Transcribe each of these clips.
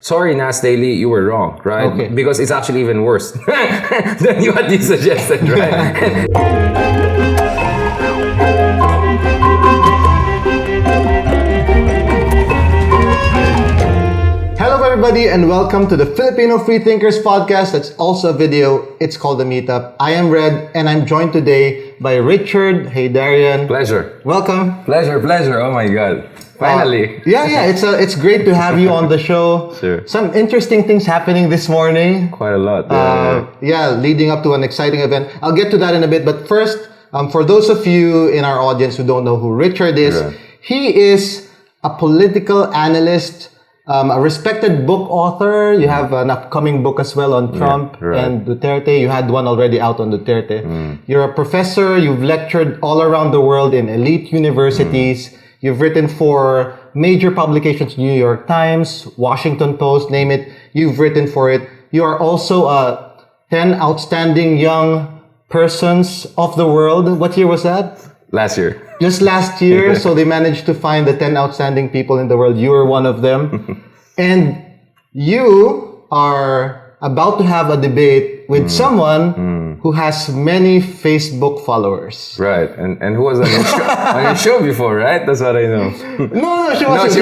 sorry, Nas Daily, you were wrong, right? Okay. Because it's actually even worse than what you suggested, right? Hello everybody and welcome to the Filipino Freethinkers podcast. That's also a video. It's called the Meetup. I am Red and I'm joined today by Richard Heydarian. Pleasure. Welcome. Pleasure. Oh my God. Finally. It's great to have you on the show. Sure. Some interesting things happening this morning. Quite a lot. Leading up to an exciting event. I'll get to that in a bit. But first, for those of you in our audience who don't know who Richard is, he is a political analyst, a respected book author. You have an upcoming book as well on Trump and Duterte. You had one already out on Duterte. You're a professor. You've lectured all around the world in elite universities. You've written for major publications, New York Times, Washington Post, name it. You've written for it. You are also 10 outstanding young persons of the world. What year was that? Last year. Just last year. So they managed to find the 10 outstanding people in the world. You are one of them. And you are about to have a debate with someone who has many Facebook followers. Right. And who was on your show before, right? That's what I know. No, she wasn't.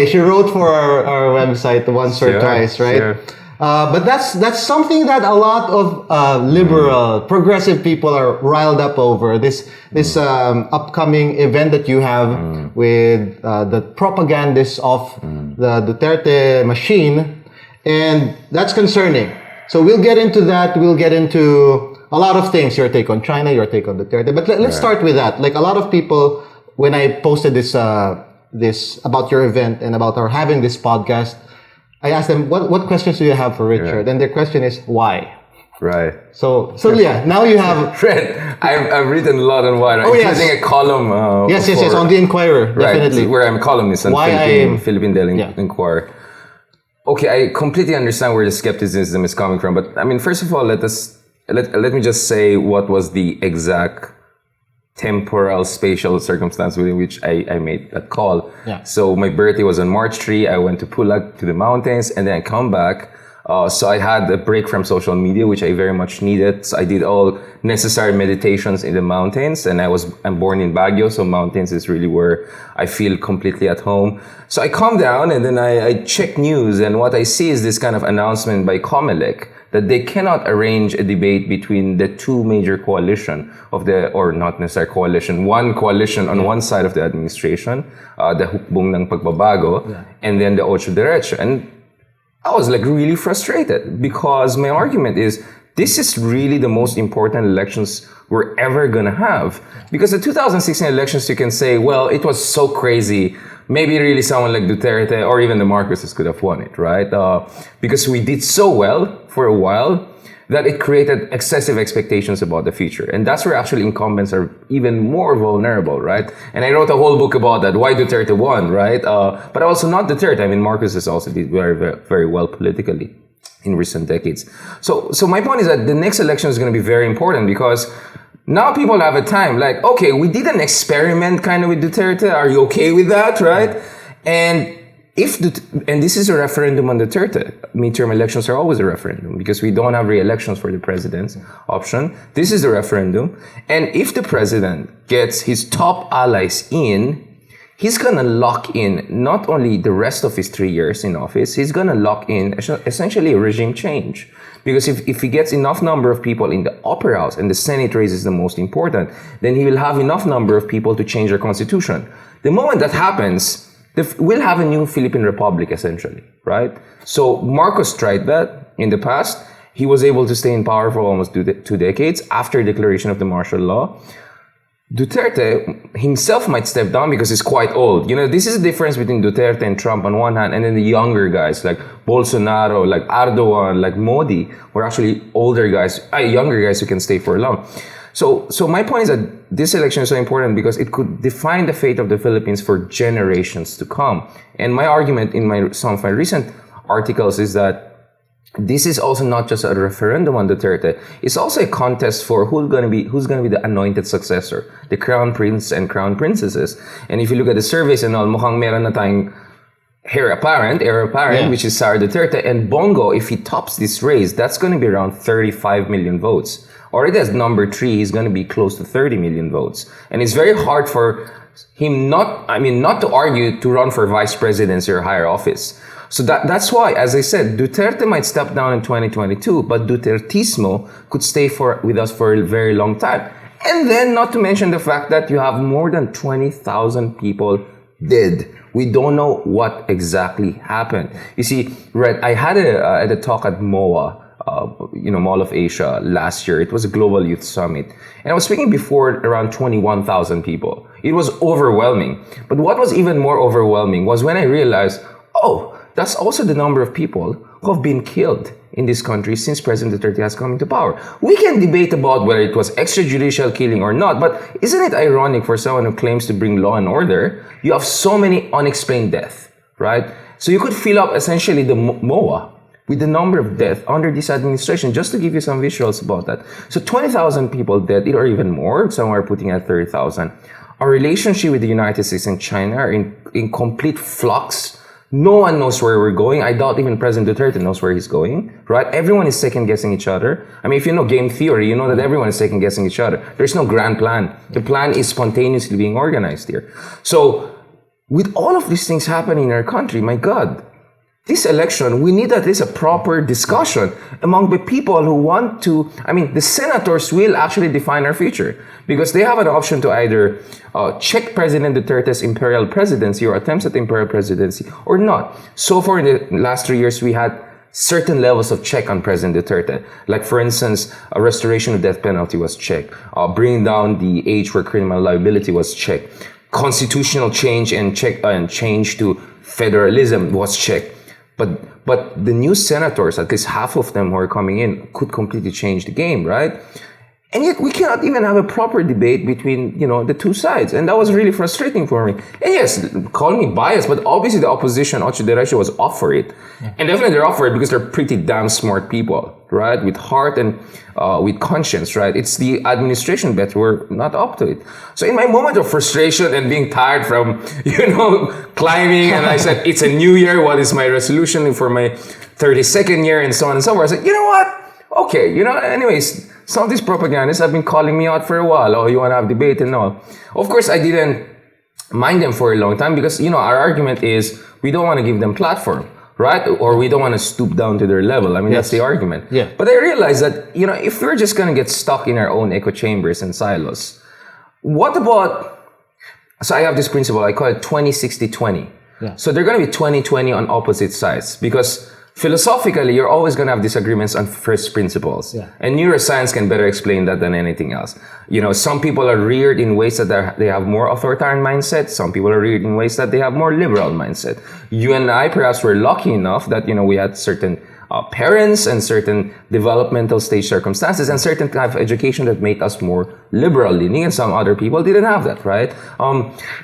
She wrote for our website once or twice, right? Sure. But that's something that a lot of liberal, progressive people are riled up over. This upcoming event that you have with the propagandists of the Duterte machine, and that's concerning. So we'll get into that. We'll get into a lot of things. Your take on China, your take on Duterte. But let's start with that. Like a lot of people, when I posted this about your event and about our having this podcast, I asked them, what questions do you have for Richard? And their question is, why? Right. So yeah, now you have... Fred, I've written a lot on why, including a column. Yes, on the Inquirer, definitely. Where I'm a columnist on Philippine Daily Inquirer. Okay, I completely understand where the skepticism is coming from, but I mean, first of all, let me just say what was the exact temporal spatial circumstance within which I made that call. Yeah. So my birthday was on March 3. I went to Pulag to the mountains and then I come back. So I had a break from social media, which I very much needed. So I did all necessary meditations in the mountains, and I'm born in Baguio, so mountains is really where I feel completely at home. So I calm down and then I check news, and what I see is this kind of announcement by Comelec that they cannot arrange a debate between the two major coalition or not necessarily coalition, one coalition on one side of the administration, the Hukbong ng Pagbabago, and then the Ocho Derecho. And I was like really frustrated because my argument is this is really the most important elections we're ever gonna have. Because the 2016 elections, you can say, well, it was so crazy. Maybe really someone like Duterte or even the Marcoses could have won it, right? Because we did so well for a while that it created excessive expectations about the future. And that's where actually incumbents are even more vulnerable, right? And I wrote a whole book about that, why Duterte won, right? But also not Duterte. I mean, Marcoses also did very, very, very well politically in recent decades. So my point is that the next election is going to be very important because now people have a time like, okay, we did an experiment kind of with Duterte. Are you okay with that, right? And this is a referendum on Duterte. Midterm elections are always a referendum because we don't have re-elections for the president's option. This is the referendum. And if the president gets his top allies in, he's going to lock in not only the rest of his 3 years in office, he's going to lock in essentially a regime change. Because if he gets enough number of people in the upper house, and the Senate race is the most important, then he will have enough number of people to change their constitution. The moment that happens, we'll have a new Philippine Republic, essentially, right? So Marcos tried that in the past. He was able to stay in power for almost 2 decades after declaration of the martial law. Duterte himself might step down because he's quite old. You know, this is the difference between Duterte and Trump on one hand, and then the younger guys like Bolsonaro, like Erdogan, like Modi, who are actually older guys, younger guys who can stay for long. So my point is that this election is so important because it could define the fate of the Philippines for generations to come. And my argument in some of my recent articles is that this is also not just a referendum on Duterte. It's also a contest for who's going to be the anointed successor, the crown prince and crown princesses. And if you look at the surveys and all, mukhang meron na tayong heir apparent, which is Sara Duterte, and Bongo, if he tops this race, that's going to be around 35 million votes. Already as number 3, he's going to be close to 30 million votes. And it's very hard for him not to argue to run for vice presidency or higher office. So that's why, as I said, Duterte might step down in 2022, but Dutertismo could stay with us for a very long time. And then not to mention the fact that you have more than 20,000 people dead. We don't know what exactly happened. You see, Red, I had a talk at MOA, Mall of Asia last year. It was a global youth summit. And I was speaking before around 21,000 people. It was overwhelming. But what was even more overwhelming was when I realized, that's also the number of people who have been killed in this country since President Duterte has come into power. We can debate about whether it was extrajudicial killing or not, but isn't it ironic for someone who claims to bring law and order, you have so many unexplained deaths, right? So you could fill up essentially the MOA with the number of deaths under this administration, just to give you some visuals about that. So 20,000 people dead, or even more, some are putting at 30,000. Our relationship with the United States and China are in complete flux. No one knows where we're going. I doubt even President Duterte knows where he's going, right? Everyone is second-guessing each other. I mean, if you know game theory, you know that everyone is second-guessing each other. There's no grand plan. The plan is spontaneously being organized here. So, with all of these things happening in our country, my God, this election, we need at least a proper discussion among the people who want to, the senators will actually define our future because they have an option to either check President Duterte's imperial presidency or attempts at imperial presidency or not. So far in the last 3 years, we had certain levels of check on President Duterte. Like, for instance, a restoration of death penalty was checked. Bringing down the age for criminal liability was checked. Constitutional change and change to federalism was checked. But the new senators, at least half of them who are coming in, could completely change the game, right? And yet we cannot even have a proper debate between, the two sides. And that was really frustrating for me. And yes, call me biased, but obviously the opposition, Ocho Derecho, was up for it. Yeah. And definitely they're up for it because they're pretty damn smart people, right? With heart and with conscience, right? It's the administration that were not up to it. So in my moment of frustration and being tired from, climbing, and I said, it's a new year, what is my resolution for my 32nd year, and so on and so forth. I said, you know what? Okay, anyways, some of these propagandists have been calling me out for a while. Oh, you want to have debate and all. Of course, I didn't mind them for a long time because, our argument is we don't want to give them platform, right? Or we don't want to stoop down to their level. Yes. That's the argument. Yeah. But I realized that, if we're just going to get stuck in our own echo chambers and silos, what about... So I have this principle, I call it 20-60-20. Yeah. So they're going to be 20-20 on opposite sides because... philosophically, you're always going to have disagreements on first principles. Yeah. And neuroscience can better explain that than anything else. Some people are reared in ways that they have more authoritarian mindset. Some people are reared in ways that they have more liberal mindset. You and I perhaps were lucky enough that, we had certain parents and certain developmental stage circumstances and certain kind of education that made us more liberal leaning, and some other people didn't have that, right?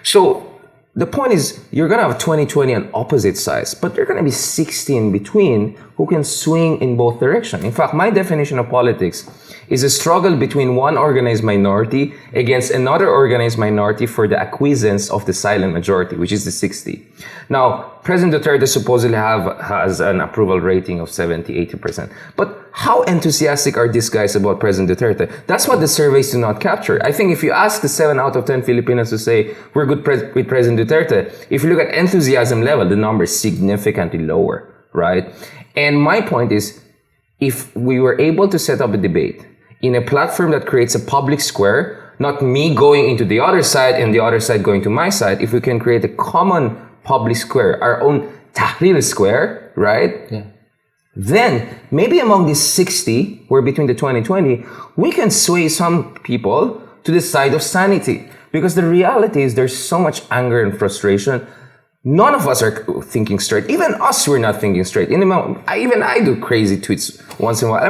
So the point is, you're going to have 20-20 on opposite sides, but there are going to be 60 in between who can swing in both directions. In fact, my definition of politics is a struggle between one organized minority against another organized minority for the acquiescence of the silent majority, which is the 60. Now, President Duterte supposedly has an approval rating of 70-80%. But how enthusiastic are these guys about President Duterte? That's what the surveys do not capture. I think if you ask the 7 out of 10 Filipinos to say we're good with President Duterte, if you look at enthusiasm level, the number is significantly lower, right? And my point is, if we were able to set up a debate in a platform that creates a public square, not me going into the other side and the other side going to my side, if we can create a common public square, our own Tahrir square, right? Yeah. Then maybe among these 60, we're between the 20-20, we can sway some people to the side of sanity. Because the reality is there's so much anger and frustration. None of us are thinking straight. Even us, we're not thinking straight. Even I do crazy tweets once in a while.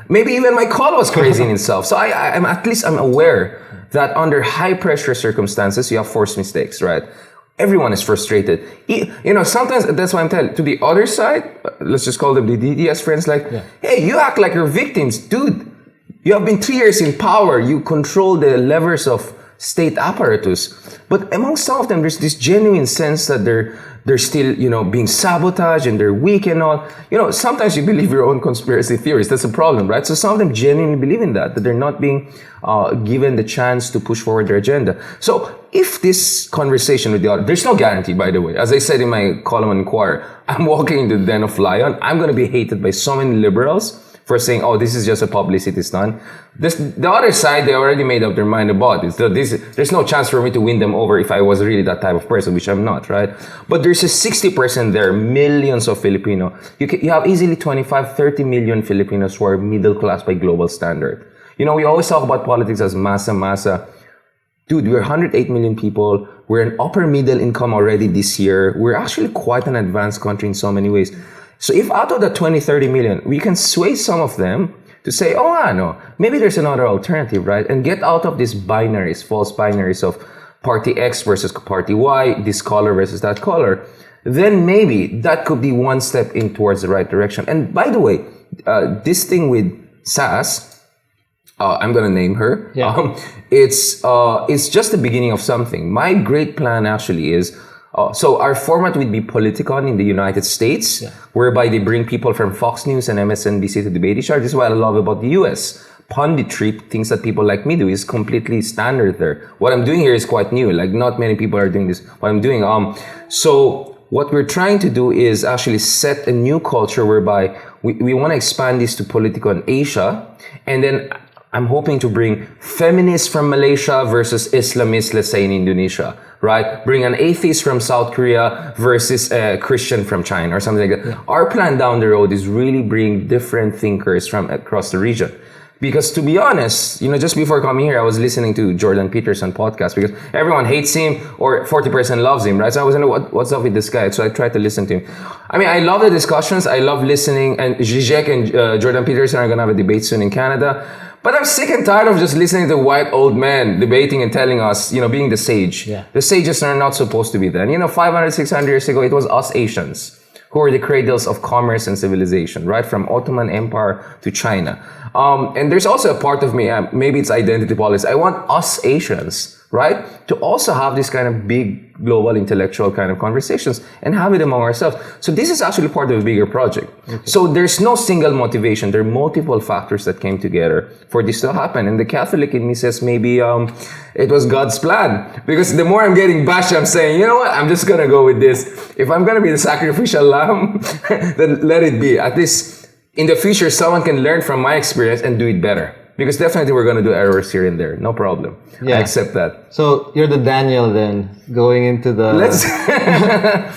Maybe even my call was crazy in itself. So I'm aware that under high pressure circumstances, you have forced mistakes, right? Everyone is frustrated. Sometimes that's why I'm telling to the other side, let's just call them the DDS friends, hey, you act like you're victims. Dude, you have been 3 years in power. You control the levers of state apparatus. But among some of them, there's this genuine sense that they're still, being sabotaged and they're weak and all. Sometimes you believe your own conspiracy theories. That's a problem, right? So some of them genuinely believe in that they're not being given the chance to push forward their agenda. So if this conversation with the other, there's no guarantee, by the way. As I said in my column on Inquirer, I'm walking into the den of lion. I'm going to be hated by so many liberals for saying, oh, this is just a publicity stunt. The other side, they already made up their mind about it. So there's no chance for me to win them over if I was really that type of person, which I'm not, right? But there's a 60% there, millions of Filipino. You have easily 25, 30 million Filipinos who are middle class by global standard. We always talk about politics as masa. Dude, we're 108 million people. We're an upper middle income already this year. We're actually quite an advanced country in so many ways. So if out of the 20, 30 million, we can sway some of them to say, no, maybe there's another alternative, right? And get out of these binaries, false binaries of party X versus party Y, this color versus that color, then maybe that could be one step in towards the right direction. And by the way, this thing with Sass, I'm going to name her. Yeah. It's just the beginning of something. My great plan actually is, so our format would be Politicon in the United States, whereby they bring people from Fox News and MSNBC to debate each other. This is what I love about the US. Punditry, things that people like me do, is completely standard there. What I'm doing here is quite new. Like, not many people are doing this. What I'm doing, so what we're trying to do is actually set a new culture whereby we want to expand this to Politicon Asia, and then I'm hoping to bring feminists from Malaysia versus Islamists, let's say, in Indonesia, right? Bring an atheist from South Korea versus a Christian from China or something like that. Yeah. Our plan down the road is really bring different thinkers from across the region. Because to be honest, just before coming here, I was listening to Jordan Peterson podcast because everyone hates him or 40% loves him, right? So I was wondering, what's up with this guy? So I tried to listen to him. I mean, I love the discussions. I love listening. And Zizek and Jordan Peterson are going to have a debate soon in Canada. But I'm sick and tired of just listening to white old men debating and telling us, being the sage. Yeah. The sages are not supposed to be then. 500, 600 years ago, it was us Asians who were the cradles of commerce and civilization, right? From Ottoman Empire to China. And there's also a part of me, maybe it's identity politics. I want us Asians, right, to also have this kind of big global intellectual kind of conversations and have it among ourselves. So this is actually part of a bigger project. Okay. So there's no single motivation. There are multiple factors that came together for this to happen. And the Catholic in me says maybe it was God's plan. Because the more I'm getting bashed, I'm saying, you know what, I'm just going to go with this. If I'm going to be the sacrificial lamb, then let it be. At least in the future, someone can learn from my experience and do it better. Because definitely we're going to do errors here and there. No problem. Yeah. I accept that. So you're the Daniel then, going into the...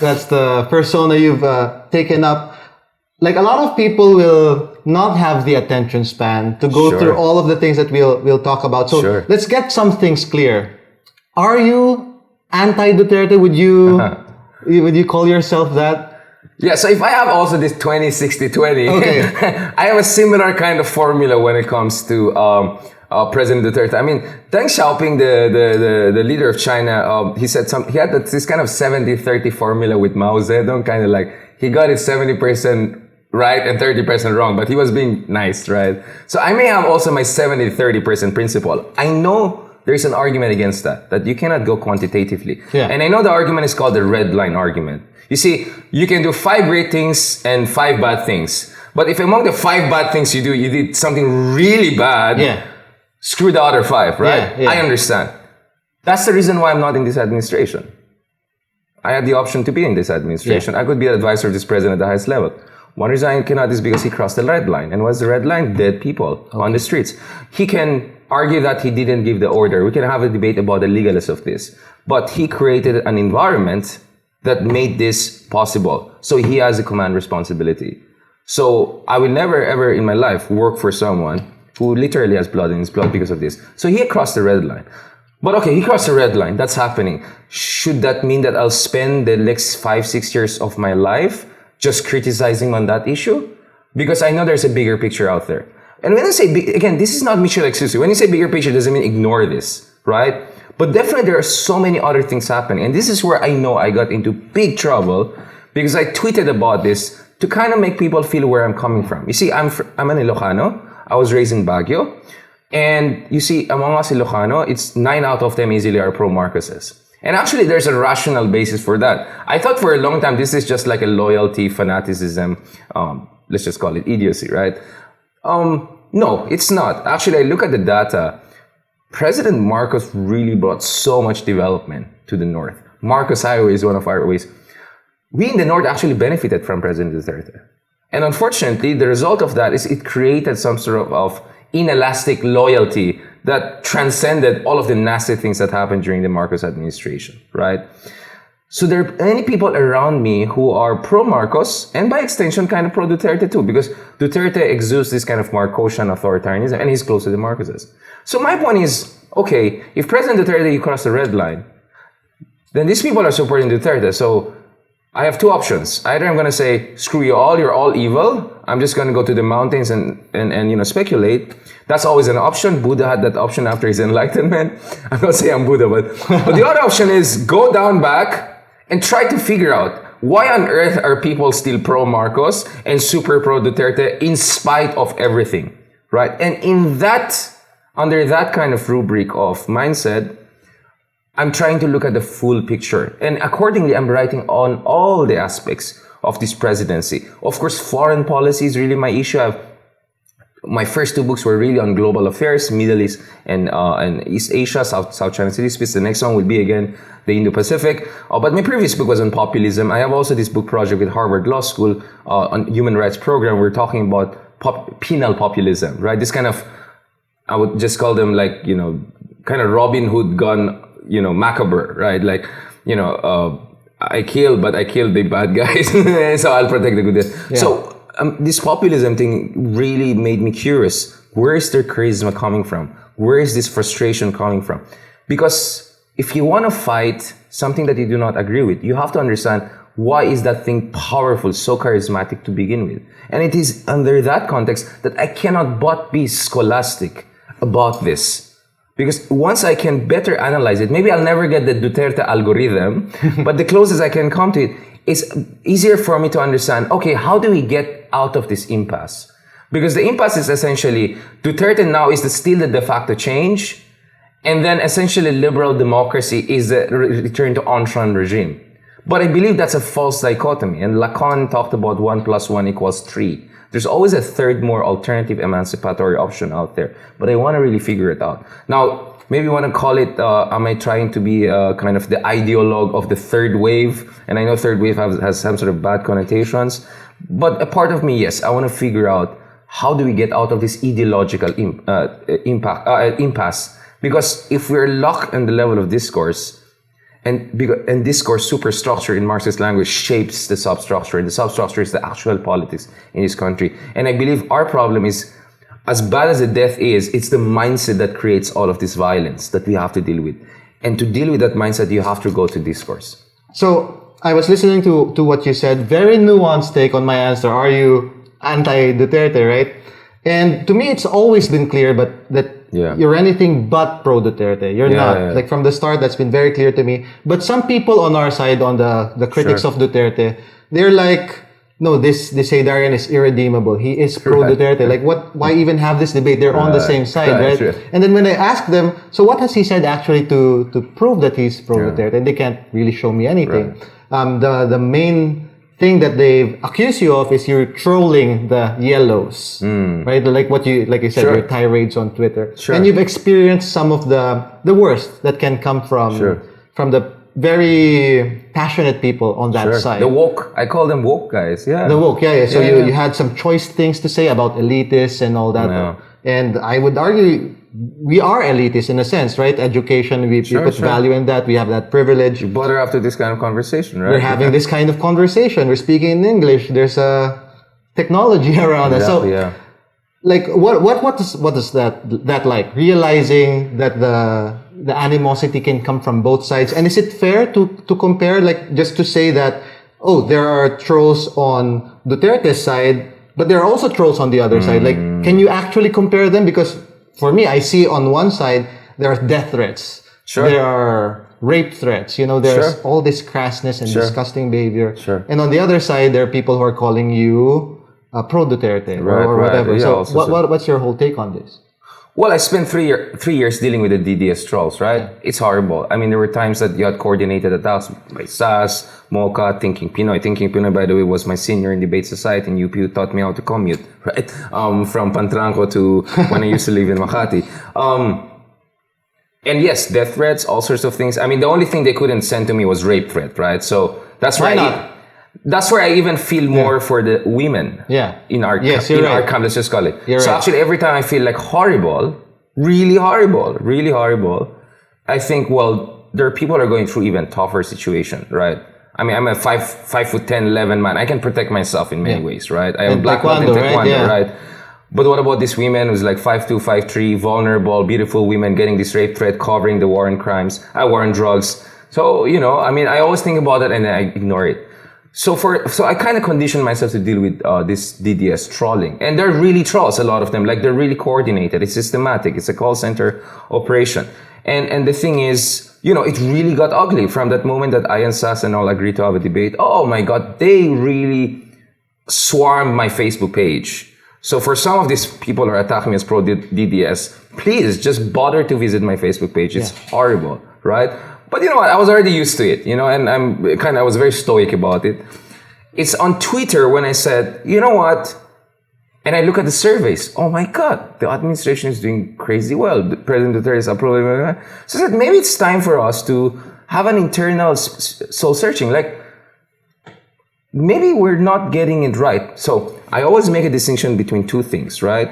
That's the persona you've taken up. Like, a lot of people will not have the attention span to go through all of the things that we'll talk about. So let's get some things clear. Are you anti-Duterte? Would you call yourself that? Yeah, so if I have also this 20-60-20, okay. I have a similar kind of formula when it comes to President Duterte. I mean, Deng Xiaoping, the leader of China, he said he had this kind of 70-30 formula with Mao Zedong, kind of like he got it 70% right and 30% wrong, but he was being nice, right? So I may have also my 70-30% principle. I know there's an argument against that you cannot go quantitatively. Yeah. And I know the argument is called the red line argument. You see, you can do 5 great things and 5 bad things. But if among the 5 bad things you did something really bad, screw the other 5, right? Yeah. I understand. That's the reason why I'm not in this administration. I had the option to be in this administration. I could be an advisor of this president at the highest level. One reason I cannot is because he crossed the red line. And what's the red line? Dead people on the streets. He can argue that he didn't give the order. We can have a debate about the legalness of this. But he created an environment that made this possible. So he has a command responsibility. So I will never, ever in my life work for someone who literally has blood in his blood because of this. So he crossed the red line. But okay, he crossed the red line. That's happening. Should that mean that I'll spend the next 5-6 years of my life just criticizing on that issue? Because I know there's a bigger picture out there. And when I say, again, this is not mutually exclusive. When you say bigger picture, it doesn't mean ignore this, right? But definitely there are so many other things happening. And this is where I know I got into big trouble because I tweeted about this to kind of make people feel where I'm coming from. You see, I'm an Ilocano. I was raised in Baguio. And you see, among us Ilocano, it's 9 out of 10 easily are pro-Marcoses. And actually, there's a rational basis for that. I thought for a long time this is just like a loyalty, fanaticism, let's just call it idiocy, right? No, it's not. Actually, I look at the data. President Marcos really brought so much development to the North. Marcos Highway is one of our ways. We in the North actually benefited from President Duterte. And unfortunately, the result of that is it created some sort of inelastic loyalty that transcended all of the nasty things that happened during the Marcos administration, right? So there are many people around me who are pro-Marcos and by extension kind of pro-Duterte too, because Duterte exudes this kind of Marcosian authoritarianism and he's close to the Marcoses. So my point is, okay, if President Duterte crossed the red line, then these people are supporting Duterte. So I have two options. Either I'm going to say, screw you all, you're all evil. I'm just going to go to the mountains and speculate. That's always an option. Buddha had that option after his enlightenment. I'm not saying I'm Buddha, but the other option is go down back and try to figure out why on earth are people still pro-Marcos and super pro-Duterte in spite of everything, right? And under that kind of rubric of mindset, I'm trying to look at the full picture. And accordingly, I'm writing on all the aspects of this presidency. Of course, foreign policy is really my issue. My first two books were really on global affairs, Middle East and East Asia, South China Sea. The next one will be, again, the Indo-Pacific. But my previous book was on populism. I have also this book project with Harvard Law School on human rights program. We're talking about penal populism, right? This kind of, I would just call them like, kind of Robin Hood gone, macabre, right? Like, I killed the bad guys, so I'll protect the good guys. Yeah. So this populism thing really made me curious. Where is their charisma coming from? Where is this frustration coming from? Because if you want to fight something that you do not agree with, you have to understand why is that thing powerful, so charismatic to begin with. And it is under that context that I cannot but be scholastic about this. Because once I can better analyze it, maybe I'll never get the Duterte algorithm, but the closest I can come to it, it's easier for me to understand, okay, how do we get out of this impasse? Because the impasse is essentially, Duterte now is still the de facto change, and then essentially liberal democracy is the return to Ancien regime. But I believe that's a false dichotomy, and Lacan talked about 1 + 1 = 3. There's always a third, more alternative emancipatory option out there, but I want to really figure it out. Now, maybe you want to call it, am I trying to be kind of the ideologue of the third wave? And I know third wave has some sort of bad connotations, but a part of me, yes, I want to figure out how do we get out of this ideological impasse? Because if we're locked in the level of discourse, and discourse superstructure in Marxist language shapes the substructure, and the substructure is the actual politics in this country. And I believe our problem is, as bad as the death is, it's the mindset that creates all of this violence that we have to deal with. And to deal with that mindset, you have to go to discourse. So I was listening to what you said. Very nuanced take on my answer. Are you anti-Duterte, right? And to me, it's always been clear, but that you're anything but pro-Duterte. You're not. Yeah. Like from the start, that's been very clear to me. But some people on our side, on the critics of Duterte, they're like, no, this Heydarian is irredeemable. He is pro-Duterte. Like, why even have this debate? They're on the same side, right? Sure. And then when I ask them, so what has he said actually to prove that he's pro-Duterte? And they can't really show me anything. Right. The main thing that they've accused you of is you're trolling the yellows, right? Like you said, your tirades on Twitter, and you've experienced some of the worst that can come from the very passionate people on that side. The woke, I call them woke guys. Yeah, the woke. Yeah. So you had some choice things to say about elitists and all that, and I would argue we are elitists in a sense, right? Education, we put value in that. We have that privilege. You bother after this kind of conversation, right? We're having this kind of conversation. We're speaking in English. There's a technology around us. So, like, what is that like? Realizing that the animosity can come from both sides, and is it fair to compare, like, just to say that there are trolls on Duterte's side, but there are also trolls on the other side? Like, can you actually compare them? Because for me, I see on one side, there are death threats. There are rape threats. There's all this crassness and disgusting behavior. And on the other side, there are people who are calling you pro-Duterte or whatever. Yeah, so what's your whole take on this? Well, I spent 3 years dealing with the DDS trolls, right? It's horrible. I mean, there were times that you had coordinated attacks by Sass, Mocha, Thinking Pinoy. Thinking Pinoy, by the way, was my senior in debate society in UP who taught me how to commute, right? From Pantranco to when I used to live in Makati. And yes, death threats, all sorts of things. I mean, the only thing they couldn't send to me was rape threat, right? So that's why that's where I even feel more for the women in our our camp, let's just call it. Actually, every time I feel like really horrible, I think, well, there are people who are going through even tougher situation, right? I mean, I'm a 5'10", 11 man. I can protect myself in many ways, right? I am black belt in Taekwondo, right? But what about these women who's like 5'2", 5'3", vulnerable, beautiful women getting this rape threat, covering the war on crimes, war on drugs. So, I mean, I always think about it and I ignore it. So I kind of conditioned myself to deal with this DDS trolling. And they're really trolls, a lot of them. Like, they're really coordinated. It's systematic. It's a call center operation. And the thing is, it really got ugly from that moment that I and Sass and all agreed to have a debate. Oh my God, they really swarmed my Facebook page. So for some of these people who are attacking me as pro-DDS, please just bother to visit my Facebook page. It's horrible, right? But you know what? I was already used to it, and I was very stoic about it. It's on Twitter when I said, you know what? And I look at the surveys. Oh my God, the administration is doing crazy well. President Duterte is approving. So I said, maybe it's time for us to have an internal soul searching. Like, maybe we're not getting it right. So I always make a distinction between two things, right?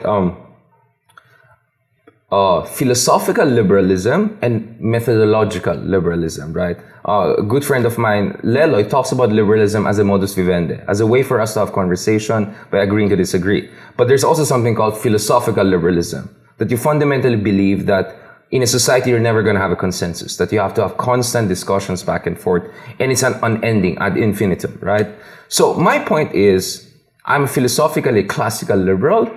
Philosophical liberalism and methodological liberalism, right? A good friend of mine, Leloy, talks about liberalism as a modus vivendi, as a way for us to have conversation by agreeing to disagree. But there's also something called philosophical liberalism, that you fundamentally believe that in a society you're never going to have a consensus, that you have to have constant discussions back and forth, and it's an unending, ad infinitum, right? So my point is, I'm philosophically classical liberal.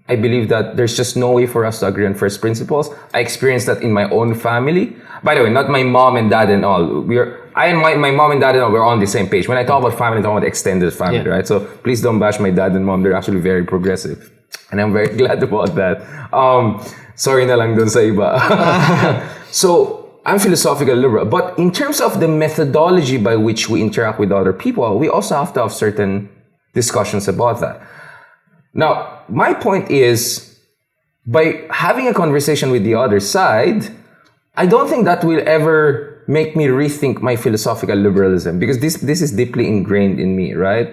I believe that there's just no way for us to agree on first principles. I experienced that in my own family. By the way, not my mom and dad and all. My mom and dad and all, we're on the same page. When I talk about family, I talk about extended family, right? So please don't bash my dad and mom. They're actually very progressive. And I'm very glad about that. Sorry na lang dun sa iba. So I'm philosophical liberal. But in terms of the methodology by which we interact with other people, we also have to have certain discussions about that. Now, my point is, by having a conversation with the other side, I don't think that will ever make me rethink my philosophical liberalism, because this is deeply ingrained in me, right?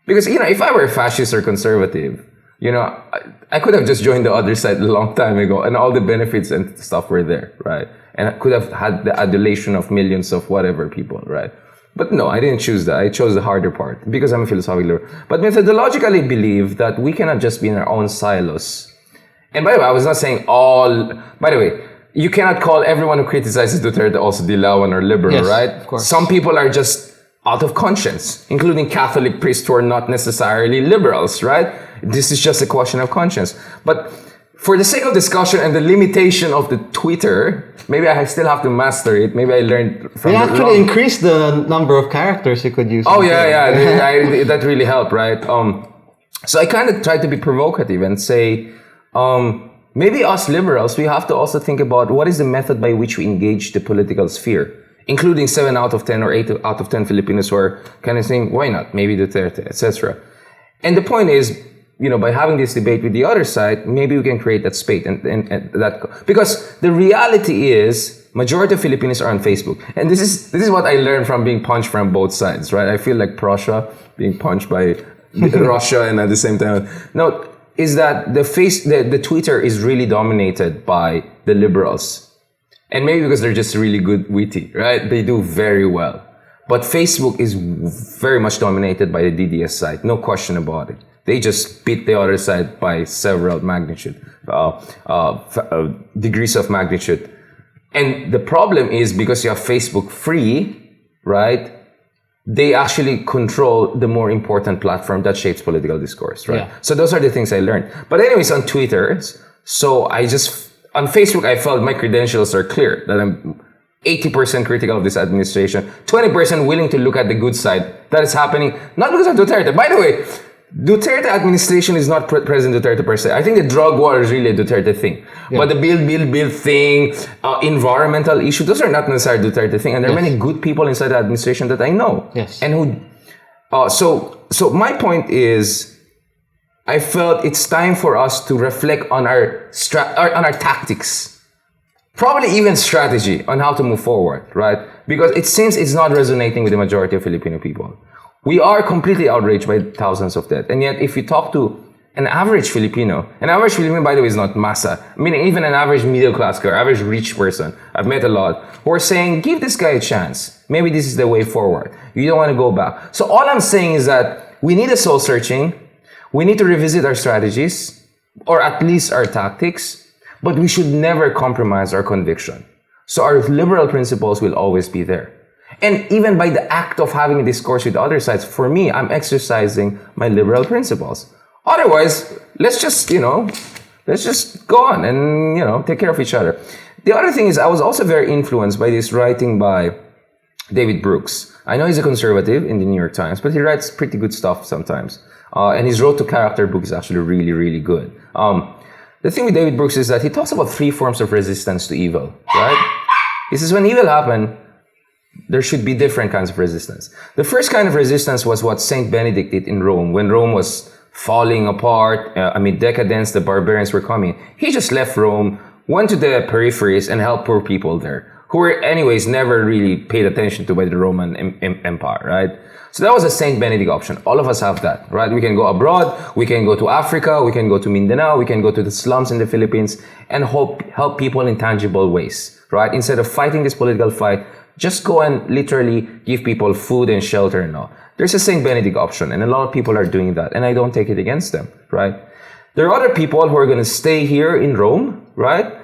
Because, if I were fascist or conservative, I could have just joined the other side a long time ago, and all the benefits and stuff were there, right? And I could have had the adulation of millions of whatever people, right? But no, I didn't choose that. I chose the harder part because I'm a philosophical liberal. But methodologically believe that we cannot just be in our own silos. And by the way, I was not saying by the way, you cannot call everyone who criticizes Duterte also Dilawan or liberal, right? Of course. Some people are just out of conscience, including Catholic priests who are not necessarily liberals, right? This is just a question of conscience. But for the sake of discussion and the limitation of the Twitter, maybe I still have to master it. Maybe I learned from it. They actually increased the number of characters you could use. Oh, yeah. That really helped, right? So I kind of tried to be provocative and say, maybe us liberals, we have to also think about what is the method by which we engage the political sphere, including 7 out of 10 or 8 out of 10 Filipinos who are kind of saying, why not? Maybe Duterte, etc. And the point is, by having this debate with the other side, maybe we can create that space and that, because the reality is majority of Filipinos are on Facebook. And this is what I learned from being punched from both sides, right? I feel like Prussia being punched by Russia, and at the same time, no, is that the Twitter is really dominated by the liberals. And maybe because they're just really good witty, right? They do very well. But Facebook is very much dominated by the DDS side, no question about it. They just beat the other side by several degrees of magnitude. And the problem is, because you have Facebook free, right? They actually control the more important platform that shapes political discourse, right? Yeah. So those are the things I learned. But anyways, on Twitter, on Facebook, I felt my credentials are clear, that I'm 80% critical of this administration, 20% willing to look at the good side that is happening, not because of Duterte. By the way, Duterte administration is not President Duterte per se. I think the drug war is really a Duterte thing. Yeah. But the build thing, environmental issue, those are not necessarily Duterte thing. And there are many good people inside the administration that I know. Yes. And who, so my point is, I felt it's time for us to reflect on our tactics, probably even strategy on how to move forward, right? Because it seems it's not resonating with the majority of Filipino people. We are completely outraged by thousands of deaths. And yet, if you talk to an average Filipino, by the way, is not massa. Meaning even an average middle class girl, average rich person, I've met a lot, who are saying, give this guy a chance. Maybe this is the way forward. You don't want to go back. So all I'm saying is that we need a soul searching. We need to revisit our strategies, or at least our tactics, but we should never compromise our conviction. So our liberal principles will always be there. And even by the act of having a discourse with other sides, for me, I'm exercising my liberal principles. Otherwise, let's just go on and, take care of each other. The other thing is, I was also very influenced by this writing by David Brooks. I know he's a conservative in the New York Times, but he writes pretty good stuff sometimes. And his Road to Character book is actually really, really good. The thing with David Brooks is that he talks about 3 forms of resistance to evil, right? He says when evil happens, there should be different kinds of resistance. The first kind of resistance was what Saint Benedict did in Rome. When Rome was falling apart, amid decadence, the barbarians were coming. He just left Rome, went to the peripheries and helped poor people there, who were anyways never really paid attention to by the Roman Empire, right? So that was a Saint Benedict option. All of us have that, right? We can go abroad, we can go to Africa, we can go to Mindanao, we can go to the slums in the Philippines and help people in tangible ways, right? Instead of fighting this political fight, just go and literally give people food and shelter and all. There's a Saint Benedict option, and a lot of people are doing that, and I don't take it against them, right? There are other people who are going to stay here in Rome, right?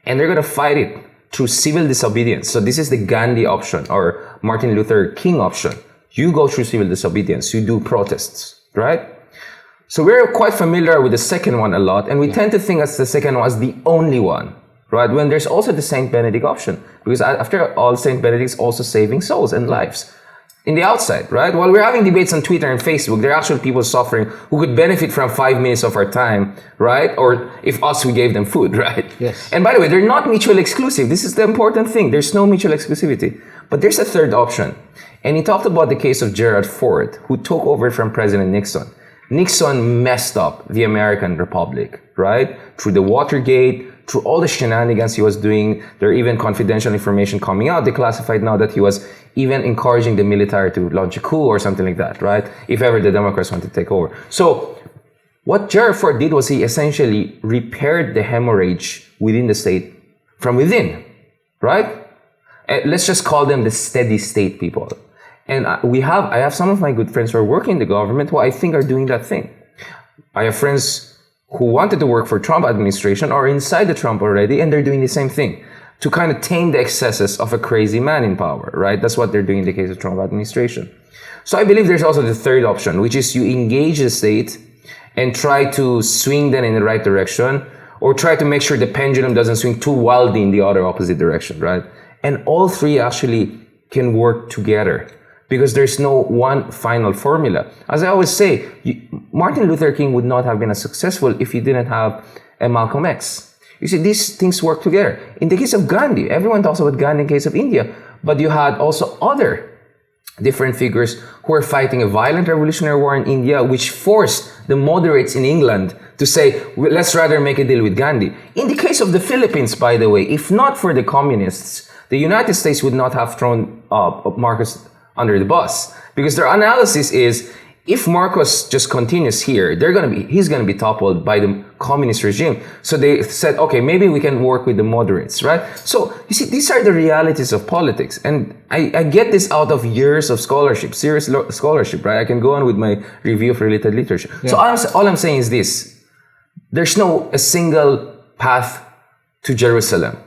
And they're going to fight it through civil disobedience. So this is the Gandhi option or Martin Luther King option. You go through civil disobedience, you do protests, right? So we're quite familiar with the second one a lot, and we tend to think as the second one as the only one, right? When there's also the Saint Benedict option, because after all, Saint Benedict's also saving souls and lives in the outside, right? While we're having debates on Twitter and Facebook, there are actually people suffering who could benefit from 5 minutes of our time, right? Or if we gave them food, right? Yes. And by the way, they're not mutually exclusive. This is the important thing. There's no mutual exclusivity. But there's a third option. And he talked about the case of Gerald Ford, who took over from President Nixon. Nixon messed up the American Republic, right? Through the Watergate, through all the shenanigans he was doing. There are even confidential information coming out, declassified now, that he was even encouraging the military to launch a coup or something like that, right? If ever the Democrats want to take over. So what Gerald Ford did was he essentially repaired the hemorrhage within the state from within, right? Let's just call them the steady state people. And I have some of my good friends who are working in the government who I think are doing that thing. I have friends who wanted to work for Trump administration or inside the Trump already, and they're doing the same thing to kind of tame the excesses of a crazy man in power, right? That's what they're doing in the case of Trump administration. So I believe there's also the third option, which is you engage the state and try to swing them in the right direction, or try to make sure the pendulum doesn't swing too wildly in the other opposite direction, right? And all three actually can work together, because there's no one final formula. As I always say, Martin Luther King would not have been as successful if he didn't have a Malcolm X. You see, these things work together. In the case of Gandhi, everyone talks about Gandhi in the case of India, but you had also other different figures who were fighting a violent revolutionary war in India, which forced the moderates in England to say, well, let's rather make a deal with Gandhi. In the case of the Philippines, by the way, if not for the communists, the United States would not have thrown Marcos under the bus, because their analysis is, if Marcos just continues here, he's gonna be toppled by the communist regime. So they said, okay, maybe we can work with the moderates, right? So you see, these are the realities of politics, and I get this out of years of scholarship, serious scholarship, right? I can go on with my review of related literature. Yeah. So all I'm saying is this: there's a single path to Jerusalem.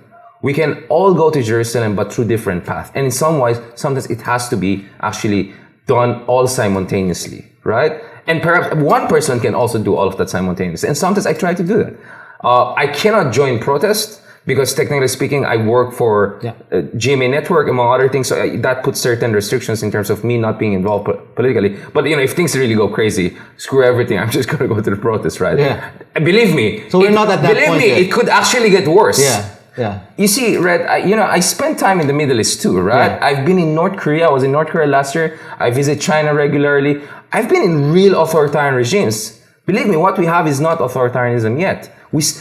We can all go to Jerusalem, but through different paths. And in some ways, sometimes it has to be actually done all simultaneously, right? And perhaps one person can also do all of that simultaneously. And sometimes I try to do that. I cannot join protest Because technically speaking, I work for GMA Network, among other things. So that puts certain restrictions in terms of me not being involved politically. But, if things really go crazy, screw everything. I'm just going to go to the protest, right? Yeah. Believe me. So we're not at that point. Believe me, it could actually get worse. Yeah. Yeah. You see, Red, I spent time in the Middle East too, right? Yeah. I've been in North Korea. I was in North Korea last year. I visit China regularly. I've been in real authoritarian regimes. Believe me, what we have is not authoritarianism yet.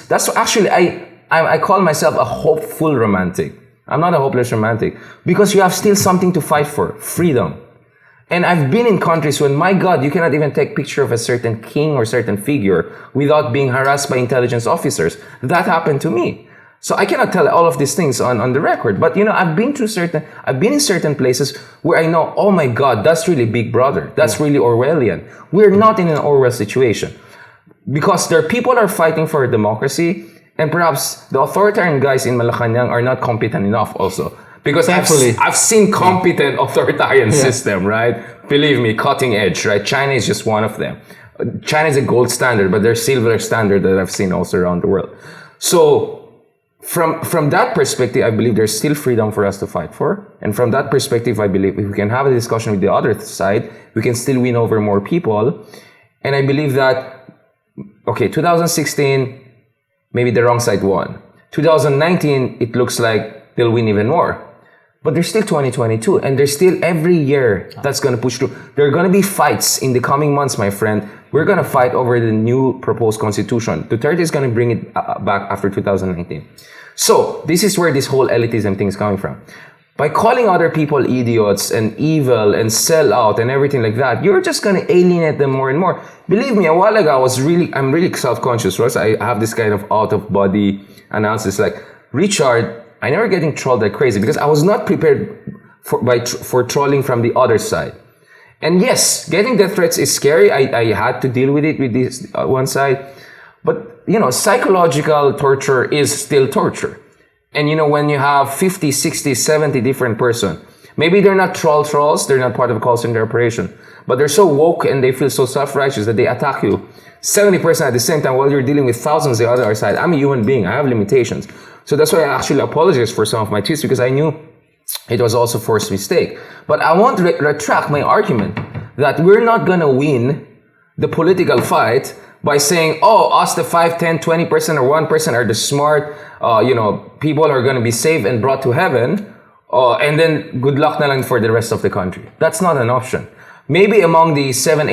That's actually, I call myself a hopeful romantic. I'm not a hopeless romantic. Because you have still something to fight for. Freedom. And I've been in countries when, my God, you cannot even take a picture of a certain king or certain figure without being harassed by intelligence officers. That happened to me. So I cannot tell all of these things on the record. But, I've been in certain places where I know, oh my God, that's really Big Brother. That's really Orwellian. We're not in an Orwell situation. Because there are people who are fighting for democracy, and perhaps the authoritarian guys in Malacanang are not competent enough also. Because I've seen competent authoritarian system, right? Believe me, cutting edge, right? China is just one of them. China is a gold standard, but there's silver standard that I've seen also around the world. So from that perspective, I believe there's still freedom for us to fight for. And from that perspective, I believe if we can have a discussion with the other side, we can still win over more people. And I believe that, 2016, maybe the wrong side won. 2019, it looks like they'll win even more. But there's still 2022, and there's still every year that's going to push through. There are going to be fights in the coming months, my friend. We're going to fight over the new proposed constitution. Duterte is going to bring it back after 2019. So this is where this whole elitism thing is coming from. By calling other people idiots and evil and sell out and everything like that, you're just going to alienate them more and more. Believe me, a while ago, I'm really self-conscious, right? I have this kind of out-of-body analysis like, Richard, I never getting trolled like crazy because I was not prepared for trolling from the other side. And yes, getting death threats is scary. I had to deal with it with this one side. But, psychological torture is still torture. And, when you have 50, 60, 70 different person, maybe they're not trolls, they're not part of a call center operation, but they're so woke and they feel so self-righteous that they attack you 70% at the same time while you're dealing with thousands the other side. I'm a human being. I have limitations. So that's why I actually apologize for some of my tweets because I knew it was also a forced mistake. But I want to retract my argument that we're not going to win the political fight by saying, us the 5, 10, 20% or 1% are the smart, people are going to be saved and brought to heaven, and then good luck na lang for the rest of the country. That's not an option. Maybe among the 7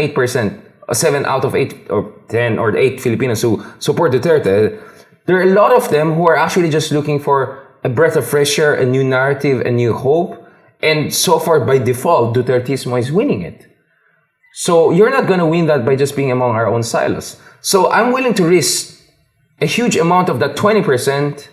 out of 8 or 10 or 8 Filipinos who support Duterte, there are a lot of them who are actually just looking for a breath of fresh air, a new narrative, a new hope. And so far, by default, Dutertismo is winning it. So you're not going to win that by just being among our own silos. So I'm willing to risk a huge amount of that 20%.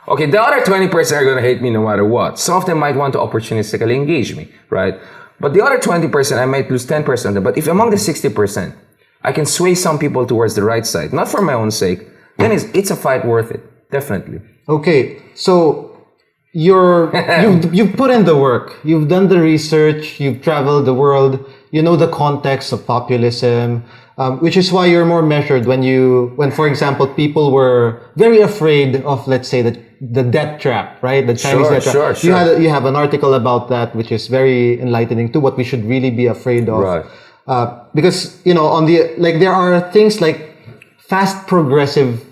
Okay, the other 20% are going to hate me no matter what. Some of them might want to opportunistically engage me, right? But the other 20%, I might lose 10% of them. But if among the 60%, I can sway some people towards the right side, not for my own sake, then it's a fight worth it. Definitely. Okay, so you've put in the work. You've done the research. You've traveled the world. You know the context of populism, which is why you're more measured when, for example, people were very afraid of, let's say, the debt trap, right? The Chinese debt trap. Sure. You have an article about that, which is very enlightening too. What we should really be afraid of, right? Because there are things like fast progressive.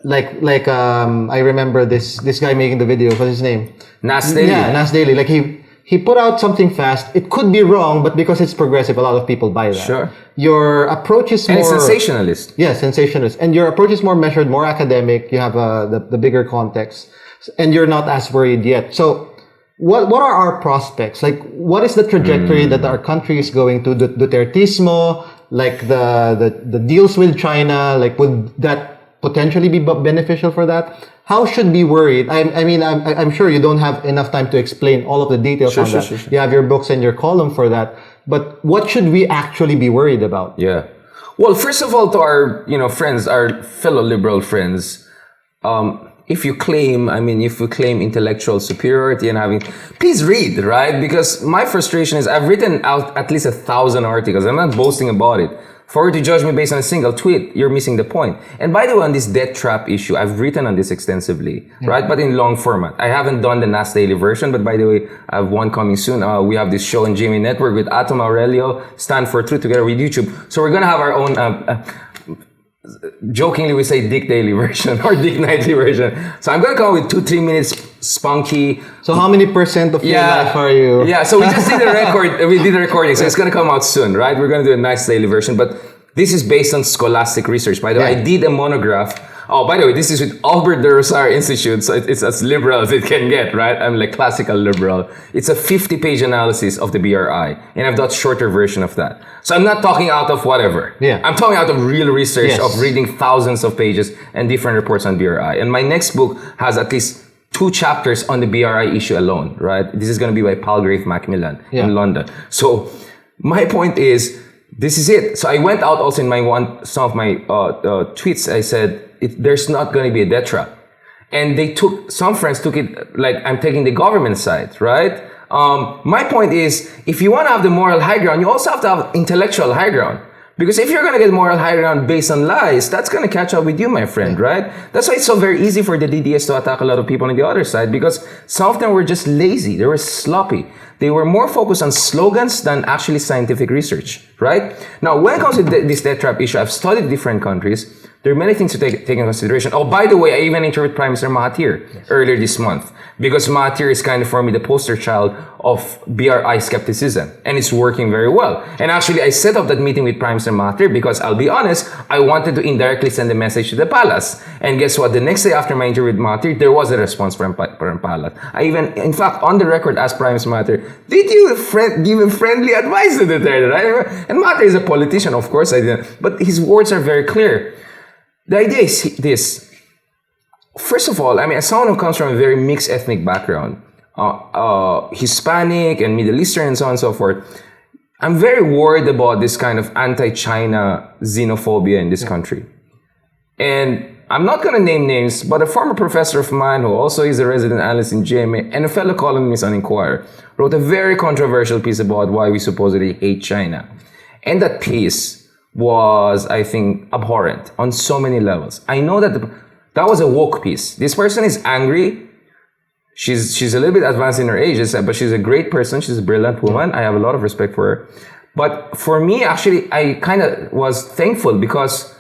I remember this guy making the video. What's his name? Nas Daily. Yeah, Nas Daily. Like he put out something fast. It could be wrong, but because it's progressive, a lot of people buy that. Sure. Your approach is more... And sensationalist. Yeah, sensationalist. And your approach is more measured, more academic. You have the bigger context. And you're not as worried yet. So what are our prospects? Like, what is the trajectory that our country is going to? Dutertismo, like the deals with China, like would that potentially be beneficial for that? How should we be worried? I'm sure you don't have enough time to explain all of the details on that. Sure. You have your books and your column for that. But what should we actually be worried about? Yeah. Well, first of all, to our friends, our fellow liberal friends, if you claim intellectual superiority and please read, right? Because my frustration is I've written out at least 1,000 articles. I'm not boasting about it. For you to judge me based on a single tweet, you're missing the point. And by the way, on this debt trap issue, I've written on this extensively, right? But in long format. I haven't done the Nas Daily version, but by the way, I have one coming soon. We have this show on Jimmy Network with Atom Aurelio, Stand for Truth, together with YouTube. So we're going to have our own, jokingly we say Dick Daily version or Dick Nightly version. So I'm going to come with 2-3 minutes spunky. So how many percent of your life are you? Yeah, so we just did a record. We did a recording, so it's going to come out soon, right? We're going to do a nice daily version, but this is based on scholastic research. By the way, I did a monograph. Oh, by the way, this is with Albert de Rosario Institute, so it's as liberal as it can get, right? I'm like classical liberal. It's a 50-page analysis of the BRI, and I've done a shorter version of that. So I'm not talking out of whatever. Yeah. I'm talking out of real research, of reading thousands of pages and different reports on BRI. And my next book has at least 2 chapters on the BRI issue alone, right? This is going to be by Palgrave Macmillan in London. So my point is, this is it. So I went out also in some of my tweets. I said, there's not going to be a debt trap. And some friends took it like I'm taking the government side, right? My point is, if you want to have the moral high ground, you also have to have intellectual high ground. Because if you're going to get moral high ground based on lies, that's going to catch up with you, my friend, right? That's why it's so very easy for the DDS to attack a lot of people on the other side, because some of them were just lazy. They were sloppy. They were more focused on slogans than actually scientific research, right? Now, when it comes to this debt trap issue, I've studied different countries. There are many things to take into consideration. Oh, by the way, I even interviewed Prime Minister Mahathir earlier this month, because Mahathir is kind of, for me, the poster child of BRI skepticism, and it's working very well. And actually, I set up that meeting with Prime Minister Mahathir because, I'll be honest, I wanted to indirectly send a message to the palace. And guess what? The next day after my interview with Mahathir, there was a response from palace. I even, in fact, on the record, asked Prime Minister Mahathir, did you give a friendly advice to Duterte, right? And Mahathir is a politician, of course I didn't, but his words are very clear. The idea is this. First of all, I mean, as someone who comes from a very mixed ethnic background, Hispanic and Middle Eastern and so on and so forth, I'm very worried about this kind of anti-China xenophobia in this country. And I'm not going to name names, but a former professor of mine who also is a resident analyst in GMA and a fellow columnist on Inquirer wrote a very controversial piece about why we supposedly hate China. And that piece was, I think, abhorrent on so many levels. I know that that was a woke piece. This person is angry. She's a little bit advanced in her age, but she's a great person. She's a brilliant woman. I have a lot of respect for her. But for me, actually, I kind of was thankful because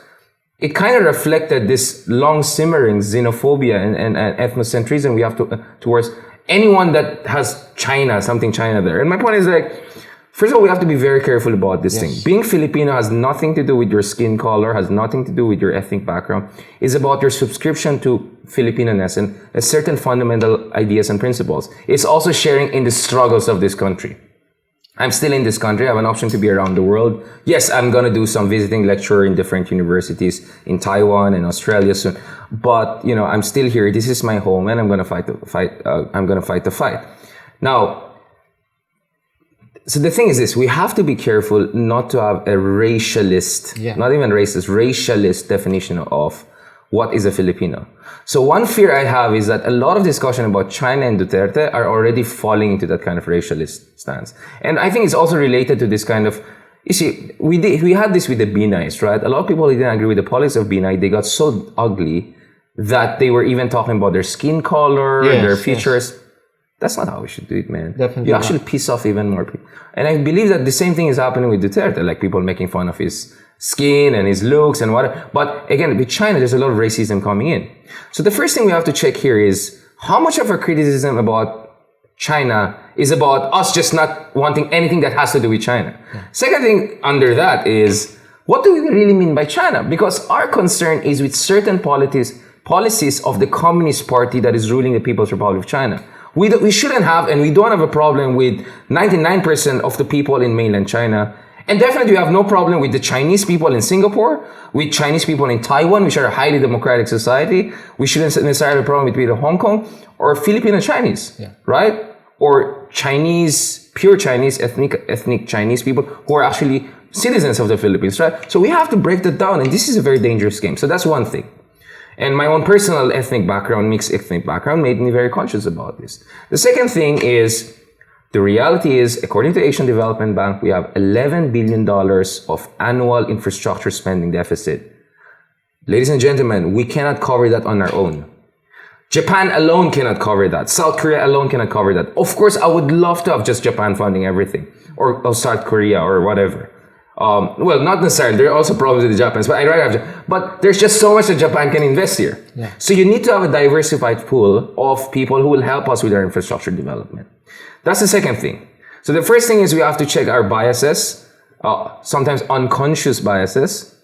it kind of reflected this long simmering xenophobia and ethnocentrism we have towards anyone that has China, something China there. And my point is like, first of all, we have to be very careful about this thing. Being Filipino has nothing to do with your skin color, has nothing to do with your ethnic background. It's about your subscription to Filipino-ness and a certain fundamental ideas and principles. It's also sharing in the struggles of this country. I'm still in this country. I have an option to be around the world. Yes, I'm going to do some visiting lecture in different universities in Taiwan and Australia soon. But, you know, I'm still here. This is my home and I'm going to fight the fight. Now, so the thing is this, we have to be careful not to have a racialist, not even racist, racialist definition of what is a Filipino. So one fear I have is that a lot of discussion about China and Duterte are already falling into that kind of racialist stance. And I think it's also related to this kind of, you see, we had this with the Binays, right? A lot of people didn't agree with the politics of Binay. They got so ugly that they were even talking about their skin color, their features. Yes. That's not how we should do it, man. Definitely you actually piss off even more people. And I believe that the same thing is happening with Duterte, like people making fun of his skin and his looks and whatever. But again, with China, there's a lot of racism coming in. So the first thing we have to check here is how much of our criticism about China is about us just not wanting anything that has to do with China. Second thing under that is, what do we really mean by China? Because our concern is with certain policies of the Communist Party that is ruling the People's Republic of China. We shouldn't have, and we don't have a problem with 99% of the people in mainland China. And definitely we have no problem with the Chinese people in Singapore, with Chinese people in Taiwan, which are a highly democratic society. We shouldn't necessarily have a problem with either Hong Kong or Filipino Chinese, right? Or Chinese, pure Chinese, ethnic Chinese people who are actually citizens of the Philippines, right? So we have to break that down, and this is a very dangerous game. So that's one thing. And my own personal ethnic background, mixed ethnic background, made me very conscious about this. The second thing is, The reality is, according to the Asian Development Bank, we have $11 billion of annual infrastructure spending deficit. Ladies and gentlemen, we cannot cover that on our own. Japan alone cannot cover that. South Korea alone cannot cover that. Of course, I would love to have just Japan funding everything, or South Korea, or whatever. Well, not necessarily. There are also problems with the Japanese, but I'd rather have Japan. But there's just so much that Japan can invest here. Yeah. So you need to have a diversified pool of people who will help us with our infrastructure development. That's the second thing. So the first thing is we have to check our biases, sometimes unconscious biases,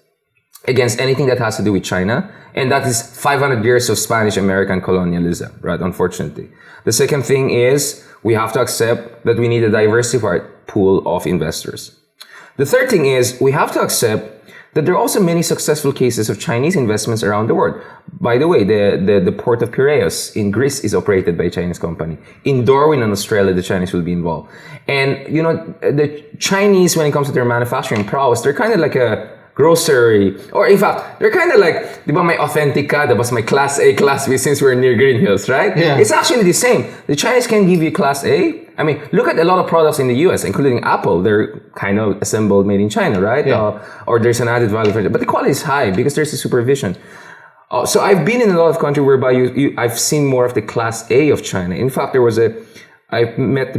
against anything that has to do with China. And that is 500 years of Spanish-American colonialism, right? Unfortunately. The second thing is we have to accept that we need a diversified pool of investors. The third thing is we have to accept that there are also many successful cases of Chinese investments around the world. By the way, the port of Piraeus in Greece is operated by a Chinese company. In Darwin in Australia, the Chinese will be involved. And, you know, the Chinese, when it comes to their manufacturing prowess, they're kind of like a grocery, or in fact, they're kind of like, di ba may Authentica, tapos may Class A, Class B, since we're near Green Hills, right? Yeah. It's actually the same. The Chinese can give you Class A. I mean, look at a lot of products in the US, including Apple. They're kind of assembled, made in China, right? Yeah. Or there's an added value for it. But the quality is high because there's a supervision. So I've been in a lot of countries whereby I've seen more of the Class A of China. In fact, I met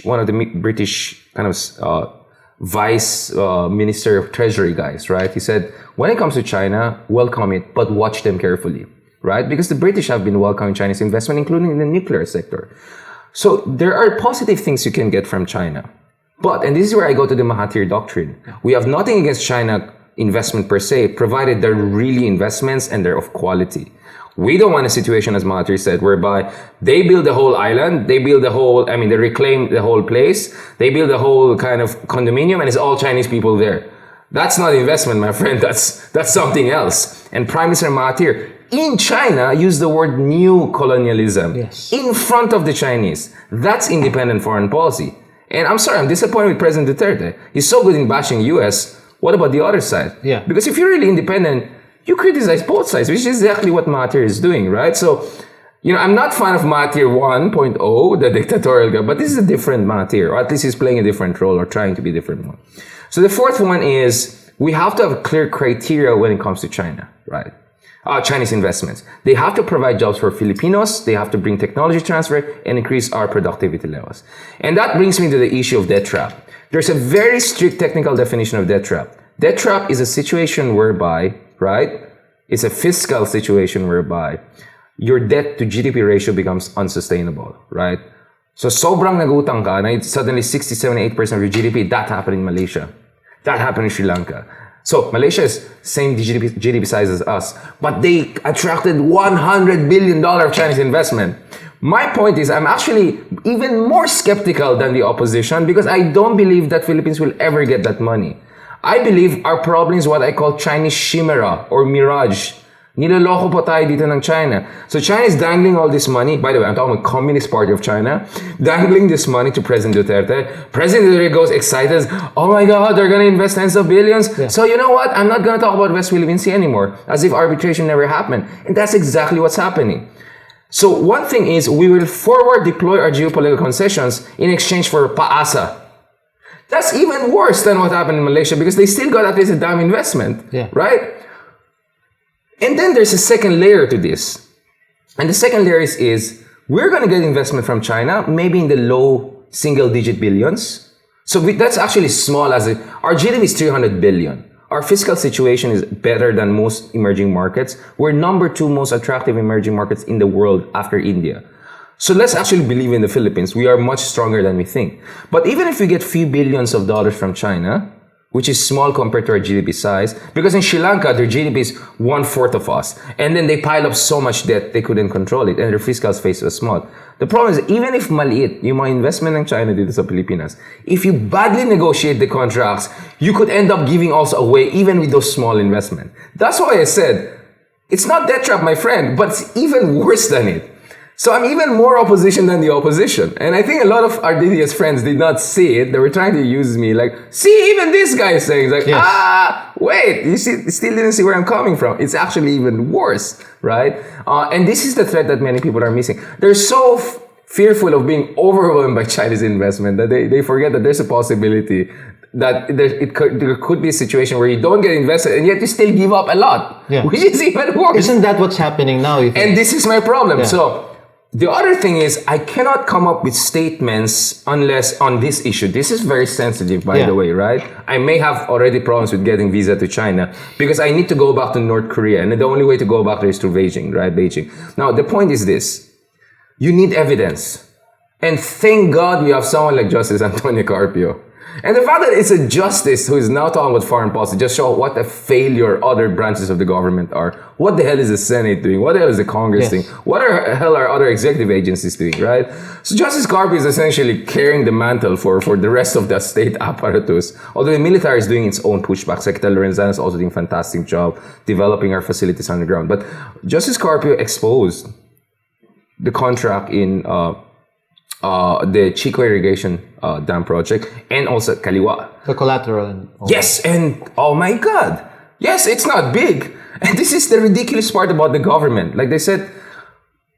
one of the British kind of vice minister of treasury guys, right? He said, when it comes to China, welcome it, but watch them carefully, right? Because the British have been welcoming Chinese investment, including in the nuclear sector. So there are positive things you can get from China. But, and this is where I go to the Mahathir doctrine, we have nothing against China investment per se, provided they're really investments and they're of quality. We don't want a situation, as Mahathir said, whereby they build the whole island, they reclaim the whole place, they build the whole kind of condominium, and it's all Chinese people there. That's not investment, my friend. That's something else. And Prime Minister Mahathir in China used the word new colonialism in front of the Chinese. That's independent foreign policy. And I'm sorry, I'm disappointed with President Duterte. He's so good in bashing US. What about the other side? Yeah. Because if you're really independent, you criticize both sides, which is exactly what Mahathir is doing, right? So, you know, I'm not fan of Mahathir 1.0, the dictatorial guy, but this is a different Mahathir, or at least he's playing a different role or trying to be a different one. So the fourth one is we have to have clear criteria when it comes to China, right? Chinese investments. They have to provide jobs for Filipinos. They have to bring technology transfer and increase our productivity levels. And that brings me to the issue of debt trap. There's a very strict technical definition of debt trap. Debt trap is a situation whereby, right, it's a fiscal situation whereby your debt to GDP ratio becomes unsustainable, right? So sobrang nagutang ka, na suddenly 60, 78% of your GDP, that happened in Malaysia. That happened in Sri Lanka. So Malaysia is same GDP size as us, but they attracted $100 billion of Chinese investment. My point is I'm actually even more skeptical than the opposition because I don't believe that Philippines will ever get that money. I believe our problem is what I call Chinese chimera or mirage. Niloloko pa tayo dito ng China. So China is dangling all this money. By the way, I'm talking about Communist Party of China. Dangling this money to President Duterte. President Duterte goes excited. Oh my God, they're going to invest tens of billions. Yeah. So you know what? I'm not going to talk about West Philippine Sea anymore. As if arbitration never happened. And that's exactly what's happening. So one thing is we will forward deploy our geopolitical concessions in exchange for paasa. That's even worse than what happened in Malaysia because they still got at least a damn investment. Yeah. Right? And then there's a second layer to this. And the second layer is we're going to get investment from China, maybe in the low single-digit billions. So that's actually small our GDP is 300 billion. Our fiscal situation is better than most emerging markets. We're number 2 most attractive emerging markets in the world after India. So let's actually believe in the Philippines. We are much stronger than we think. But even if we get few billions of dollars from China, which is small compared to our GDP size, because in Sri Lanka, their GDP is 1/4 of us. And then they pile up so much debt, they couldn't control it, and their fiscal space was small. The problem is, even if maliit yung mga investment ng China dito sa Pilipinas, if you badly negotiate the contracts, you could end up giving also away even with those small investment. That's why I said, it's not debt trap, my friend, but it's even worse than it. So I'm even more opposition than the opposition. And I think a lot of our DDS friends did not see it. They were trying to use me like, see, even this guy is saying, it's like, wait, you still didn't see where I'm coming from. It's actually even worse, right? And this is the threat that many people are missing. They're so fearful of being overwhelmed by Chinese investment that they forget that there's a possibility that there could be a situation where you don't get invested and yet you still give up a lot, which is even worse. Isn't that what's happening now? And this is my problem. So the other thing is, I cannot come up with statements unless on this issue. This is very sensitive, by the way, right? I may have already problems with getting visa to China because I need to go back to North Korea. And the only way to go back there is through Beijing, right? Beijing. Now, the point is this. You need evidence. And thank God we have someone like Justice Antonio Carpio. And the fact that it's a justice who is now talking about foreign policy just shows what a failure other branches of the government are. What the hell is the Senate doing? What the hell is the Congress doing? What the hell are other executive agencies doing, right? So Justice Carpio is essentially carrying the mantle for the rest of the state apparatus. Although the military is doing its own pushback. Secretary Lorenzana is also doing a fantastic job developing our facilities on the ground. But Justice Carpio exposed the contract in the Chico Irrigation Dam project and also Kaliwa. The Collateral. Yes, and oh my God. Yes, it's not big. And this is the ridiculous part about the government. Like they said,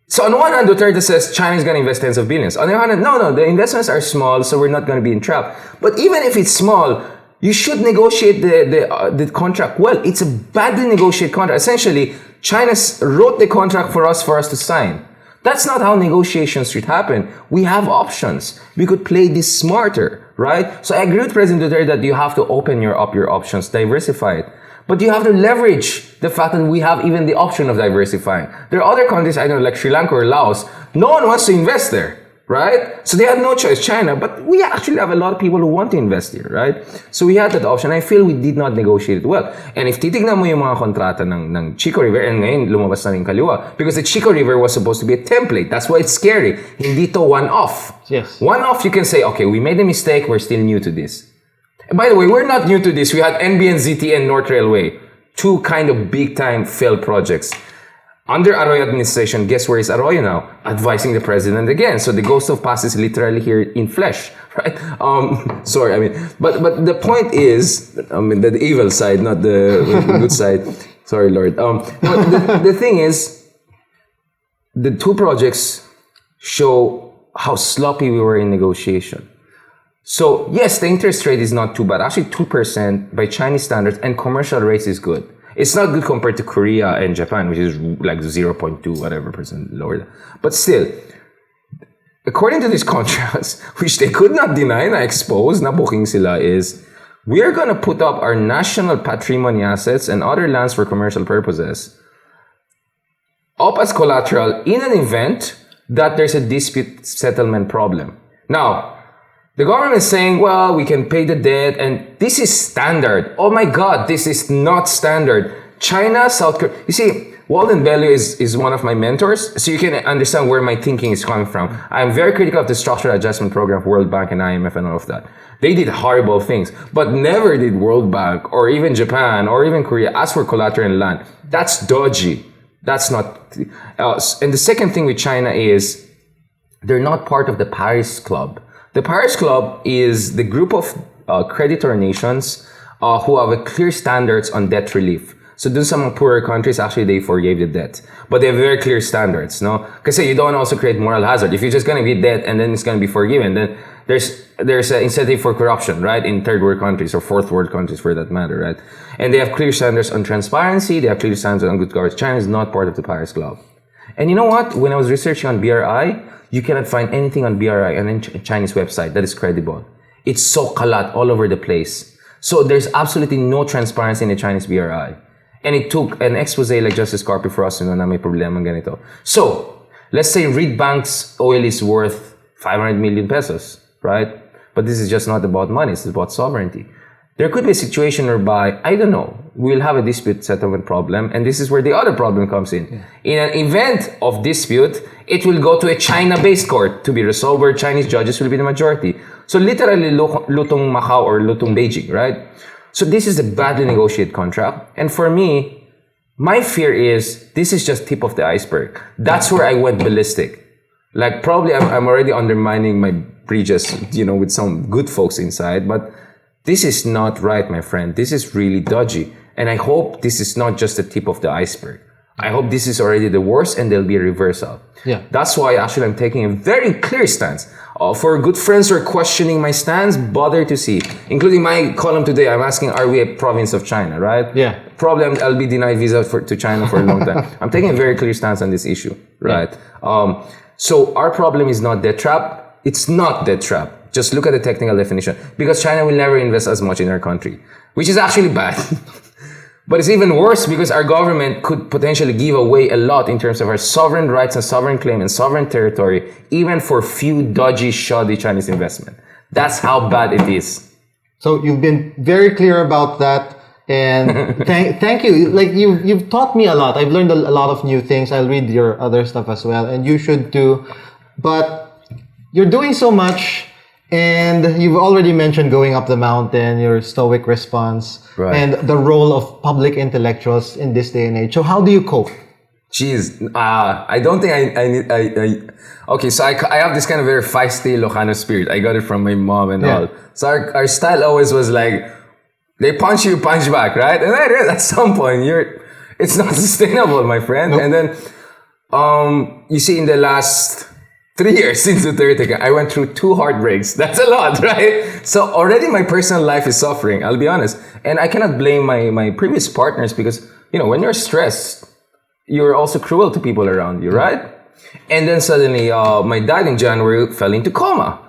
so on one hand, Duterte says China is going to invest tens of billions. On the other hand, no, the investments are small, so we're not going to be entrapped. But even if it's small, you should negotiate the contract well. It's a badly negotiated contract. Essentially, China wrote the contract for us to sign. That's not how negotiations should happen. We have options. We could play this smarter, right? So I agree with President Duterte that you have to open up your options, diversify it. But you have to leverage the fact that we have even the option of diversifying. There are other countries, I don't know, like Sri Lanka or Laos. No one wants to invest there, right? So they had no choice, China. But we actually have a lot of people who want to invest here, right? So we had that option. I feel we did not negotiate it well. And if titignan mo yung mga kontrata ng Chico River, and ngayon lumabas na rin Kaliwa, because the Chico River was supposed to be a template. That's why it's scary. Hindi to one-off. Yes. One-off, you can say, okay, we made a mistake. We're still new to this. And by the way, we're not new to this. We had NBNZT and North Railway. Two kind of big-time failed projects. Under Arroyo administration, guess where is Arroyo now? Advising the president again. So the ghost of past is literally here in flesh, right? Sorry, I mean, but the point is, I mean, the evil side, not the good side. Sorry, Lord. The thing is, the two projects show how sloppy we were in negotiation. So yes, the interest rate is not too bad. Actually, 2% by Chinese standards, and commercial rates is good. It's not good compared to Korea and Japan, which is like 0.2 whatever percent lower. But still, according to these contracts, which they could not deny na expose, na booking sila, is we are going to put up our national patrimony assets and other lands for commercial purposes up as collateral in an event that there's a dispute settlement problem. Now, the government is saying, well, we can pay the debt, and this is standard. Oh my God, this is not standard. China, South Korea. You see, Walden Bello is one of my mentors, so you can understand where my thinking is coming from. I'm very critical of the structural adjustment program of World Bank and IMF and all of that. They did horrible things, but never did World Bank or even Japan or even Korea ask for collateral and land. That's dodgy. That's not. And the second thing with China is they're not part of the Paris Club. The Paris Club is the group of creditor nations who have a clear standards on debt relief. So dun sa mga poorer countries, actually they forgave the debt. But they have very clear standards, no? Kasi you don't also create moral hazard. If you're just going to be debt and then it's going to be forgiven, then there's an incentive for corruption, right? In third world countries or fourth world countries for that matter, right? And they have clear standards on transparency. They have clear standards on good governance. China is not part of the Paris Club. And you know what? When I was researching on BRI, you cannot find anything on BRI and a Chinese website that is credible. It's so kalat all over the place. So there's absolutely no transparency in the Chinese BRI. And it took an expose like Justice Carpio for us to know na may problema ganito. So, let's say Reed Bank's oil is worth 500 million pesos, right? But this is just not about money, it's about sovereignty. There could be a situation whereby, I don't know, we'll have a dispute settlement problem, and this is where the other problem comes in. Yeah. In an event of dispute, it will go to a China-based court to be resolved, where Chinese judges will be the majority. So literally, lutong Macau or lutong Beijing, right? So this is a badly negotiated contract. And for me, my fear is, this is just tip of the iceberg. That's where I went ballistic. Like, probably I'm already undermining my bridges, with some good folks inside, but this is not right, my friend. This is really dodgy. And I hope this is not just the tip of the iceberg. I hope this is already the worst and there'll be a reversal. Yeah. That's why actually I'm taking a very clear stance. For good friends who are questioning my stance, bother to see. Including my column today, I'm asking, are we a province of China, right? Yeah. Probably I'll be denied visa to China for a long time. I'm taking a very clear stance on this issue, right? Yeah. So our problem is not debt trap. It's not debt trap. Just look at the technical definition. Because China will never invest as much in our country, which is actually bad. But it's even worse because our government could potentially give away a lot in terms of our sovereign rights and sovereign claim and sovereign territory, even for few dodgy, shoddy Chinese investment. That's how bad it is. So you've been very clear about that. And thank you. Like you've taught me a lot. I've learned a lot of new things. I'll read your other stuff as well. And you should too. But you're doing so much. And you've already mentioned going up the mountain, your stoic response, right, and the role of public intellectuals in this day and age. So how do you cope? Jeez, I don't think I need. Okay, so I have this kind of very feisty Ilocano spirit. I got it from my mom and all. So our style always was like, they punch you, punch back, right? And then at some point, it's not sustainable, my friend. Nope. And then, you see, in the last 3 years since Duterte, I went through 2 heartbreaks. That's a lot, right? So already my personal life is suffering, I'll be honest. And I cannot blame my previous partners because, when you're stressed, you're also cruel to people around you, right? And then suddenly, my dad in January fell into coma.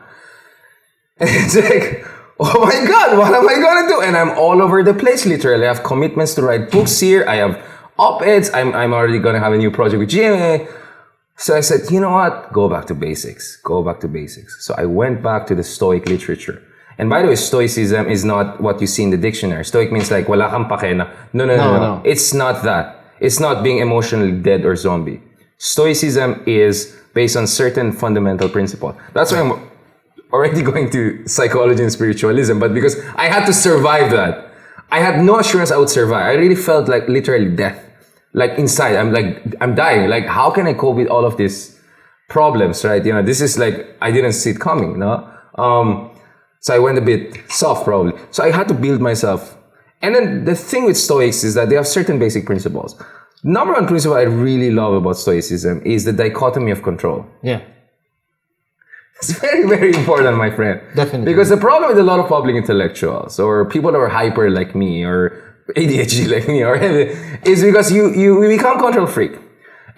And it's like, oh my God, what am I going to do? And I'm all over the place, literally. I have commitments to write books here. I have op-eds. I'm already going to have a new project with GMA. So I said, you know what? Go back to basics. Go back to basics. So I went back to the Stoic literature. And by the way, Stoicism is not what you see in the dictionary. Stoic means like, wala kang pakena. No. It's not that. It's not being emotionally dead or zombie. Stoicism is based on certain fundamental principles. That's why I'm already going to psychology and spiritualism, but because I had to survive that. I had no assurance I would survive. I really felt like literally death. Like inside, I'm dying. Like, how can I cope with all of these problems, right? This is like, I didn't see it coming, no? So I went a bit soft probably. So I had to build myself. And then the thing with Stoics is that they have certain basic principles. Number one principle I really love about Stoicism is the dichotomy of control. Yeah. It's very, very important, my friend. Definitely. Because the problem with a lot of public intellectuals or people who are hyper like me or ADHD like me or is because you become control freak.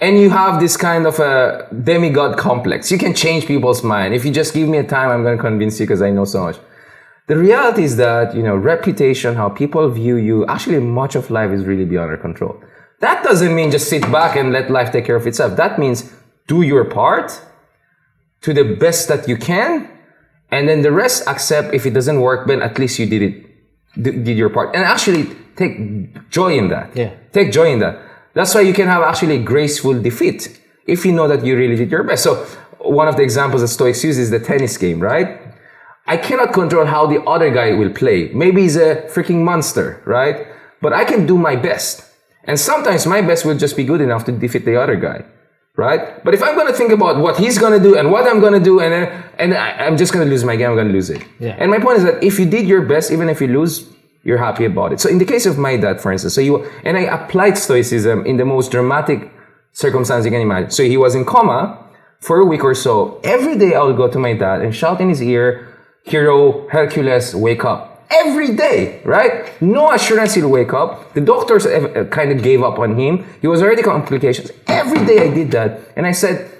And you have this kind of a demigod complex. You can change people's mind. If you just give me a time, I'm going to convince you because I know so much. The reality is that, reputation, how people view you, actually much of life is really beyond our control. That doesn't mean just sit back and let life take care of itself. That means do your part to the best that you can, and then the rest accept. If it doesn't work, then at least you did your part. And actually take joy in that. Yeah. Take joy in that. That's why you can have actually graceful defeat if you know that you really did your best. So one of the examples that Stoics use is the tennis game, right? I cannot control how the other guy will play. Maybe he's a freaking monster, right? But I can do my best. And sometimes my best will just be good enough to defeat the other guy, right? But if I'm going to think about what he's going to do and what I'm going to do, and I'm just going to lose my game, I'm going to lose it. Yeah. And my point is that if you did your best, even if you lose, you're happy about it. So in the case of my dad, for instance, and I applied Stoicism in the most dramatic circumstance you can imagine. So he was in coma for a week or so. Every day I would go to my dad and shout in his ear, "Hero, Hercules, wake up." Every day, right? No assurance he'll wake up. The doctors kind of gave up on him. He was already complications. Every day I did that. And I said,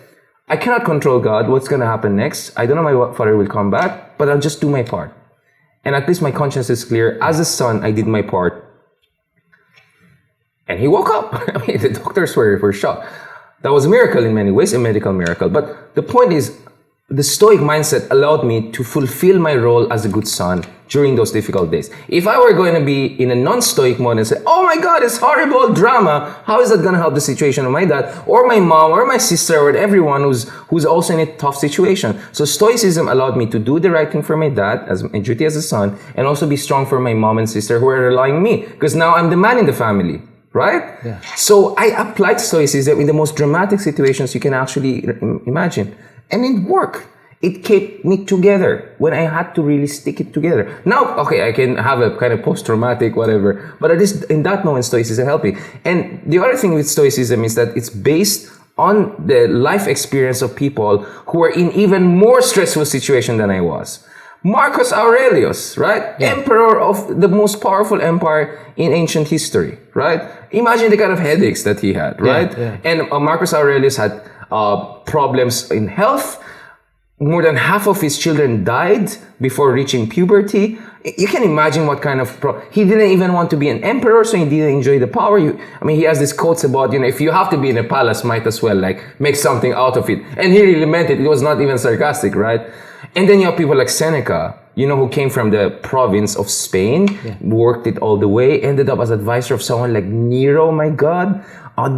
I cannot control God. What's going to happen next? I don't know my father will come back, but I'll just do my part. And at least my conscience is clear. As a son, I did my part. And he woke up. I mean, the doctors were shocked. That was a miracle in many ways, a medical miracle. But the point is, the Stoic mindset allowed me to fulfill my role as a good son during those difficult days. If I were going to be in a non-Stoic mode and say, oh my God, it's horrible drama, how is that going to help the situation of my dad or my mom or my sister or everyone who's also in a tough situation? So Stoicism allowed me to do the right thing for my dad as my duty as a son, and also be strong for my mom and sister who are relying on me, because now I'm the man in the family. Right? Yeah. So I applied Stoicism in the most dramatic situations you can actually imagine. And it worked. it kept me together when I had to really stick it together. Now, okay, I can have a kind of post-traumatic whatever, but at least in that moment, Stoicism helped me. And the other thing with Stoicism is that it's based on the life experience of people who are in even more stressful situation than I was. Marcus Aurelius, right? Yeah. Emperor of the most powerful empire in ancient history, right? Imagine the kind of headaches that he had, right? Yeah, yeah. And Marcus Aurelius had problems in health. More than half of his children died before reaching puberty. You can imagine what kind of he didn't even want to be an emperor, so he didn't enjoy the power. He has these quotes about, if you have to be in a palace, might as well make something out of it. And he really meant it. It was not even sarcastic, right? And then you have people like Seneca, who came from the province of Spain, worked it all the way, ended up as advisor of someone like Nero, my God,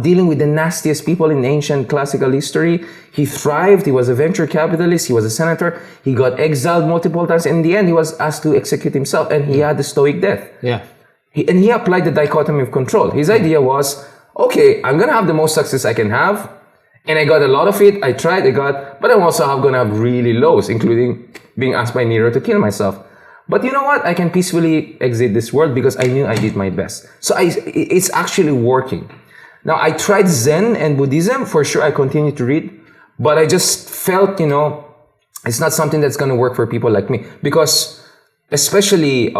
dealing with the nastiest people in ancient classical history. He thrived. He was a venture capitalist. He was a senator. He got exiled multiple times. In the end, he was asked to execute himself, and he had the Stoic death. Yeah. He applied the dichotomy of control. His idea was, okay, I'm going to have the most success I can have, and I got a lot of it. I tried, but I'm also going to have really lows, including being asked by Nero to kill myself. But you know what? I can peacefully exit this world because I knew I did my best. So it's actually working. Now, I tried Zen and Buddhism. For sure, I continue to read. But I just felt, it's not something that's going to work for people like me. Because especially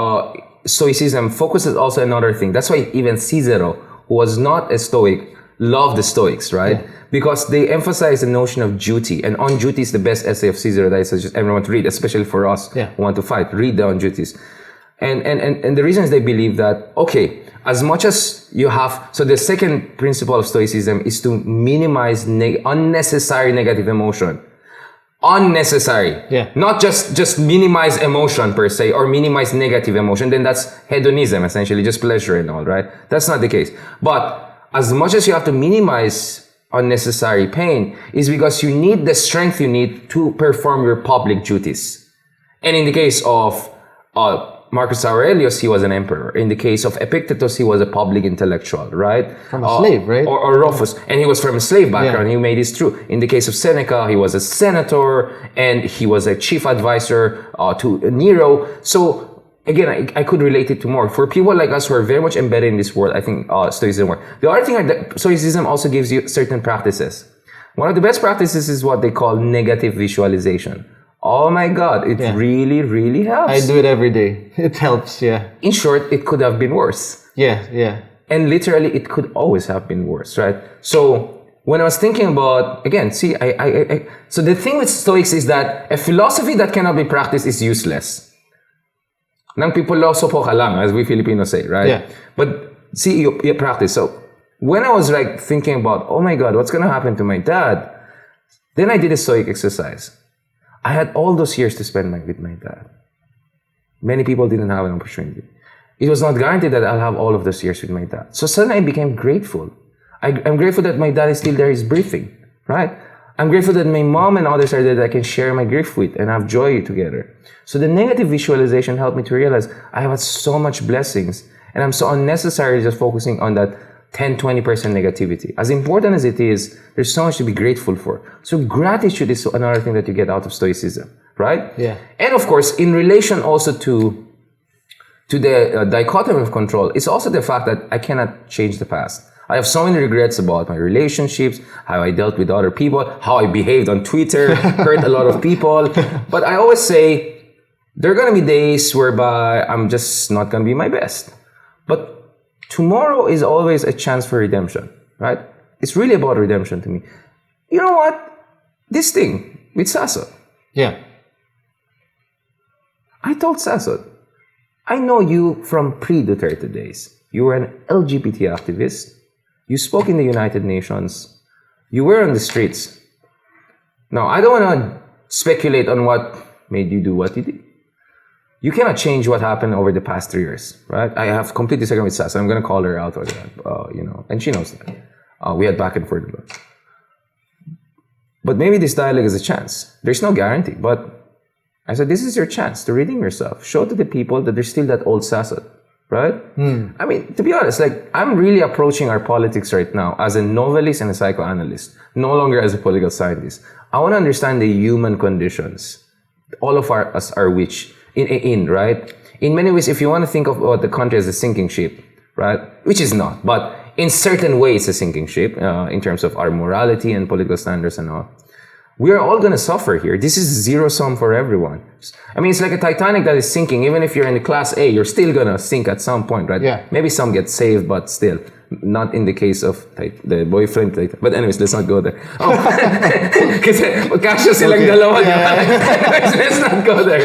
Stoicism focuses also another thing. That's why even Cicero, who was not a Stoic, loved the Stoics, right? Yeah. Because they emphasize the notion of duty. And On Duty is the best essay of Cicero that I suggest everyone to read, especially for us who want to fight. Read the On Duties. And the reason is they believe that, okay, as much as you have, so the second principle of Stoicism is to minimize unnecessary negative emotion. Unnecessary. Yeah. Not just minimize emotion per se or minimize negative emotion. Then that's hedonism, essentially, just pleasure and all, right? That's not the case. But as much as you have to minimize unnecessary pain is because you need the strength you need to perform your public duties. And in the case of Marcus Aurelius, he was an emperor. In the case of Epictetus, he was a public intellectual, right? From a slave, right? Or Rufus. And he was from a slave background. Yeah. He made this true. In the case of Seneca, he was a senator and he was a chief advisor to Nero. So again, I could relate it to more. For people like us who are very much embedded in this world, I think Stoicism works. The other thing that Stoicism also gives you certain practices. One of the best practices is what they call negative visualization. Oh my God, it really, really helps. I do it every day. It helps, yeah. In short, it could have been worse. Yeah, yeah. And literally, it could always have been worse, right? So when I was thinking about, again, see, so the thing with Stoics is that a philosophy that cannot be practiced is useless. Nang pipuloso ka lang, as we Filipinos say, right? Yeah. But see, you practice. So when I was thinking about, oh my God, what's going to happen to my dad? Then I did a Stoic exercise. I had all those years to spend with my dad. Many people didn't have an opportunity. It was not guaranteed that I'll have all of those years with my dad. So suddenly I became grateful. I'm grateful that my dad is still there, he's breathing, right? I'm grateful that my mom and others are there that I can share my grief with and have joy together. So the negative visualization helped me to realize I have had so much blessings and I'm so unnecessarily just focusing on that 10-20% negativity. As important as it is, there's so much to be grateful for. So gratitude is another thing that you get out of Stoicism, right? Yeah. And of course, in relation also to the dichotomy of control, it's also the fact that I cannot change the past. I have so many regrets about my relationships, how I dealt with other people, how I behaved on Twitter, hurt a lot of people. But I always say, there are going to be days whereby I'm just not going to be my best. But tomorrow is always a chance for redemption, right? It's really about redemption to me. You know what? This thing with Sasot. Yeah. I told Sasot, I know you from pre-Duterte days. You were an LGBT activist. You spoke in the United Nations. You were on the streets. Now, I don't want to speculate on what made you do what you did. You cannot change what happened over the past 3 years, right? I have complete disagreement with Sass. I'm going to call her out on that, and she knows that. We had back and forth. But maybe this dialogue is a chance. There's no guarantee, but I said, this is your chance to redeem yourself. Show to the people that there's still that old Sasot, right? I mean, to be honest, I'm really approaching our politics right now as a novelist and a psychoanalyst, no longer as a political scientist. I want to understand the human conditions. All of us are which right? In many ways, if you want to think of the country as a sinking ship, right? Which is not, but in certain ways, a sinking ship in terms of our morality and political standards and all. We are all going to suffer here. This is zero sum for everyone. I mean, it's like a Titanic that is sinking. Even if you're in the class A, you're still going to sink at some point, right? Yeah. Maybe some get saved, but still. Not in the case of the boyfriend. But anyways, let's not go there. Oh, because kasya silang dalawa. Yeah. Let's not go there.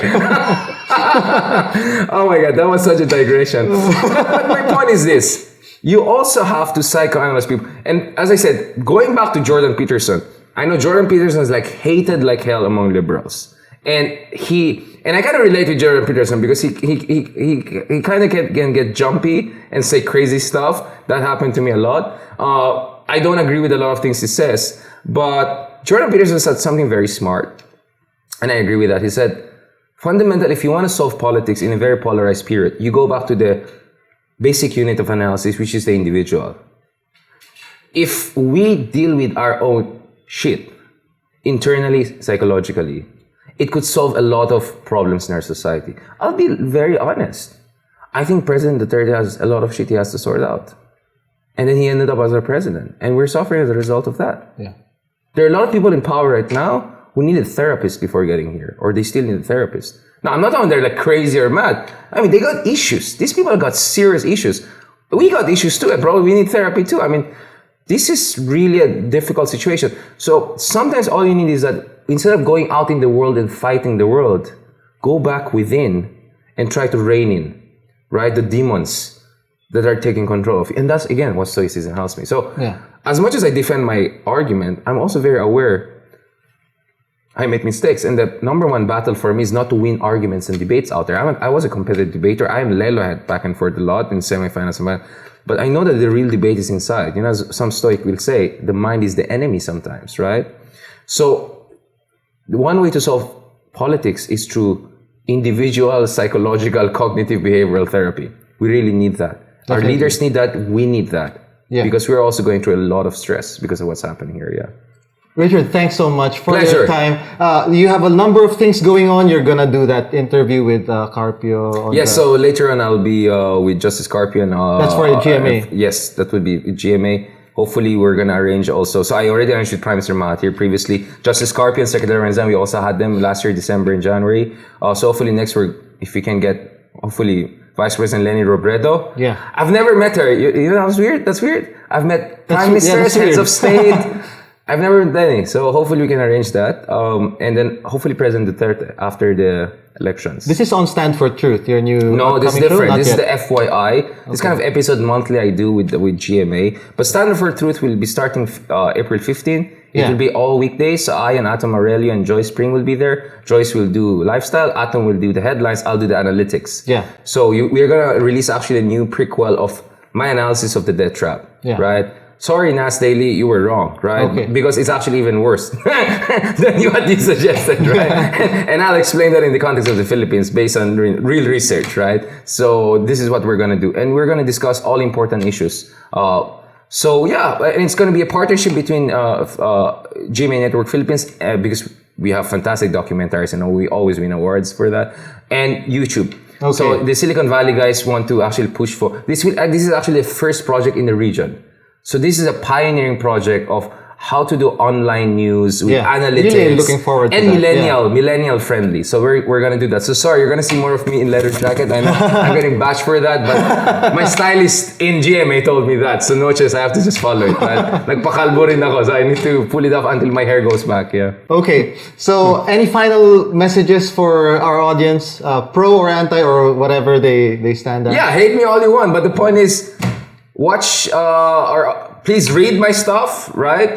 Oh my God, that was such a digression. But my point is this. You also have to psychoanalyze people. And as I said, going back to Jordan Peterson, I know Jordan Peterson is like hated like hell among liberals. And I kind of relate to Jordan Peterson because he kind of can get jumpy and say crazy stuff. That happened to me a lot. I don't agree with a lot of things he says, but Jordan Peterson said something very smart. And I agree with that. He said, fundamentally, if you want to solve politics in a very polarized period, you go back to the basic unit of analysis, which is the individual. If we deal with our own shit, internally, psychologically, it could solve a lot of problems in our society. I'll be very honest. I think President Duterte has a lot of shit he has to sort out. And then he ended up as our president. And we're suffering as a result of that. Yeah. There are a lot of people in power right now who needed therapists before getting here. Or they still need a therapist. Now, I'm not talking they're like crazy or mad. I mean, they got issues. These people got serious issues. We got issues too, and probably we need therapy too. I mean, this is really a difficult situation. So sometimes all you need is that instead of going out in the world and fighting the world, go back within and try to rein in, right? The demons that are taking control of you. And that's, again, what Stoicism helps me. So as much as I defend my argument, I'm also very aware I make mistakes. And the number one battle for me is not to win arguments and debates out there. I was a competitive debater. I am Lelo head back and forth a lot in semifinals. But I know that the real debate is inside. You know, as some Stoic will say, the mind is the enemy sometimes, right? So one way to solve politics is through individual, psychological, cognitive behavioral therapy. We really need that. Definitely. Our leaders need that. We need that. Yeah. Because we're also going through a lot of stress because of what's happening here. Yeah. Richard, thanks so much for your time. You have a number of things going on. You're going to do that interview with Carpio. Yes, so later on I'll be with Justice Carpio. And, that's for the GMA. Yes, that would be GMA. Hopefully we're going to arrange also. So I already arranged with Prime Minister Mahathir previously. Justice Carpio and Secretary Renzan, we also had them last year, December and January. So hopefully next week, if we can get, hopefully, Vice President Leni Robredo. Yeah. I've never met her. You know, that's weird. That's weird. I've met Prime Ministers, heads of state. I've never met any, so hopefully we can arrange that. And then hopefully President Duterte after the elections. This is on Stand for Truth, your new... No, this is different. This is the FYI. Okay. This kind of episode monthly I do with GMA. But Stand for Truth will be starting April 15. It will be all weekdays. So I and Atom Aurelio and Joyce Spring will be there. Joyce will do lifestyle. Atom will do the headlines. I'll do the analytics. Yeah. So we're going to release actually a new prequel of my analysis of the death trap. Yeah. Right? Sorry, Nas Daily, you were wrong, right? Okay. Because it's actually even worse than what you suggested, right? And I'll explain that in the context of the Philippines based on real research, right? So this is what we're going to do. And we're going to discuss all important issues. So yeah, and it's going to be a partnership between GMA Network Philippines because we have fantastic documentaries and we always win awards for that, and YouTube. Okay. So the Silicon Valley guys want to actually push for this. This is actually the first project in the region. So this is a pioneering project of how to do online news with analytics. Really looking forward to and that. millennial friendly. So we're gonna do that. So sorry, you're gonna see more of me in leather jacket. I know I'm getting bashed for that, but my stylist in GMA told me that. So no choice, I have to just follow it. Nagpakalbo rin ako, so I need to pull it off until my hair goes back. Yeah. Okay. So any final messages for our audience, pro or anti or whatever they stand at? Yeah, hate me all you want, but the point is, watch or please read my stuff, right?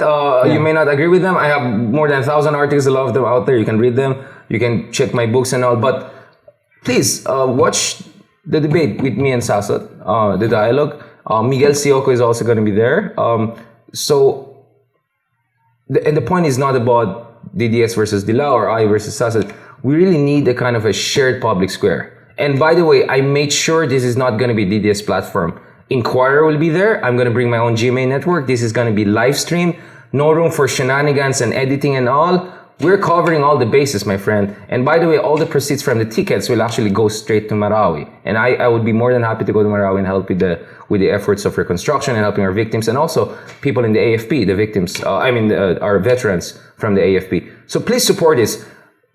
You may not agree with them. I have more than 1,000 articles, a lot of them out there. You can read them. You can check my books and all. But please watch the debate with me and Sasot, the dialogue. Miguel Sioco is also going to be there. So the point is not about DDS versus Dila or I versus Sasot. We really need a kind of a shared public square. And by the way, I made sure this is not going to be DDS platform. Inquirer will be there. I'm going to bring my own GMA network. This is going to be live stream. no room for shenanigans and editing and all. We're covering all the bases, my friend. And by the way, all the proceeds from the tickets will actually go straight to Marawi. And I would be more than happy to go to Marawi and help with the efforts of reconstruction and helping our victims, and also people in the AFP, the victims, our veterans from the AFP. So please support this,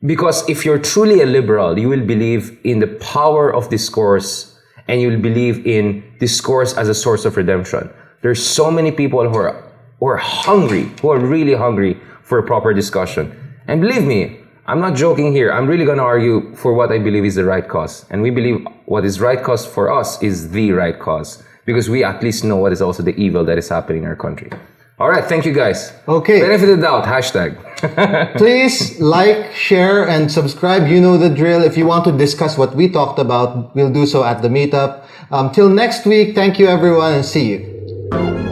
because if you're truly a liberal, you will believe in the power of discourse, and you will believe in discourse as a source of redemption. There's so many people who are hungry, who are really hungry for a proper discussion. And believe me, I'm not joking here. I'm really going to argue for what I believe is the right cause. And we believe what is right cause for us is the right cause, because we at least know what is also the evil that is happening in our country. All right, thank you guys. Okay. Benefit of the doubt, hashtag. Please like, share, and subscribe. You know the drill. If you want to discuss what we talked about, we'll do so at the meetup. Till next week, thank you everyone, and see you.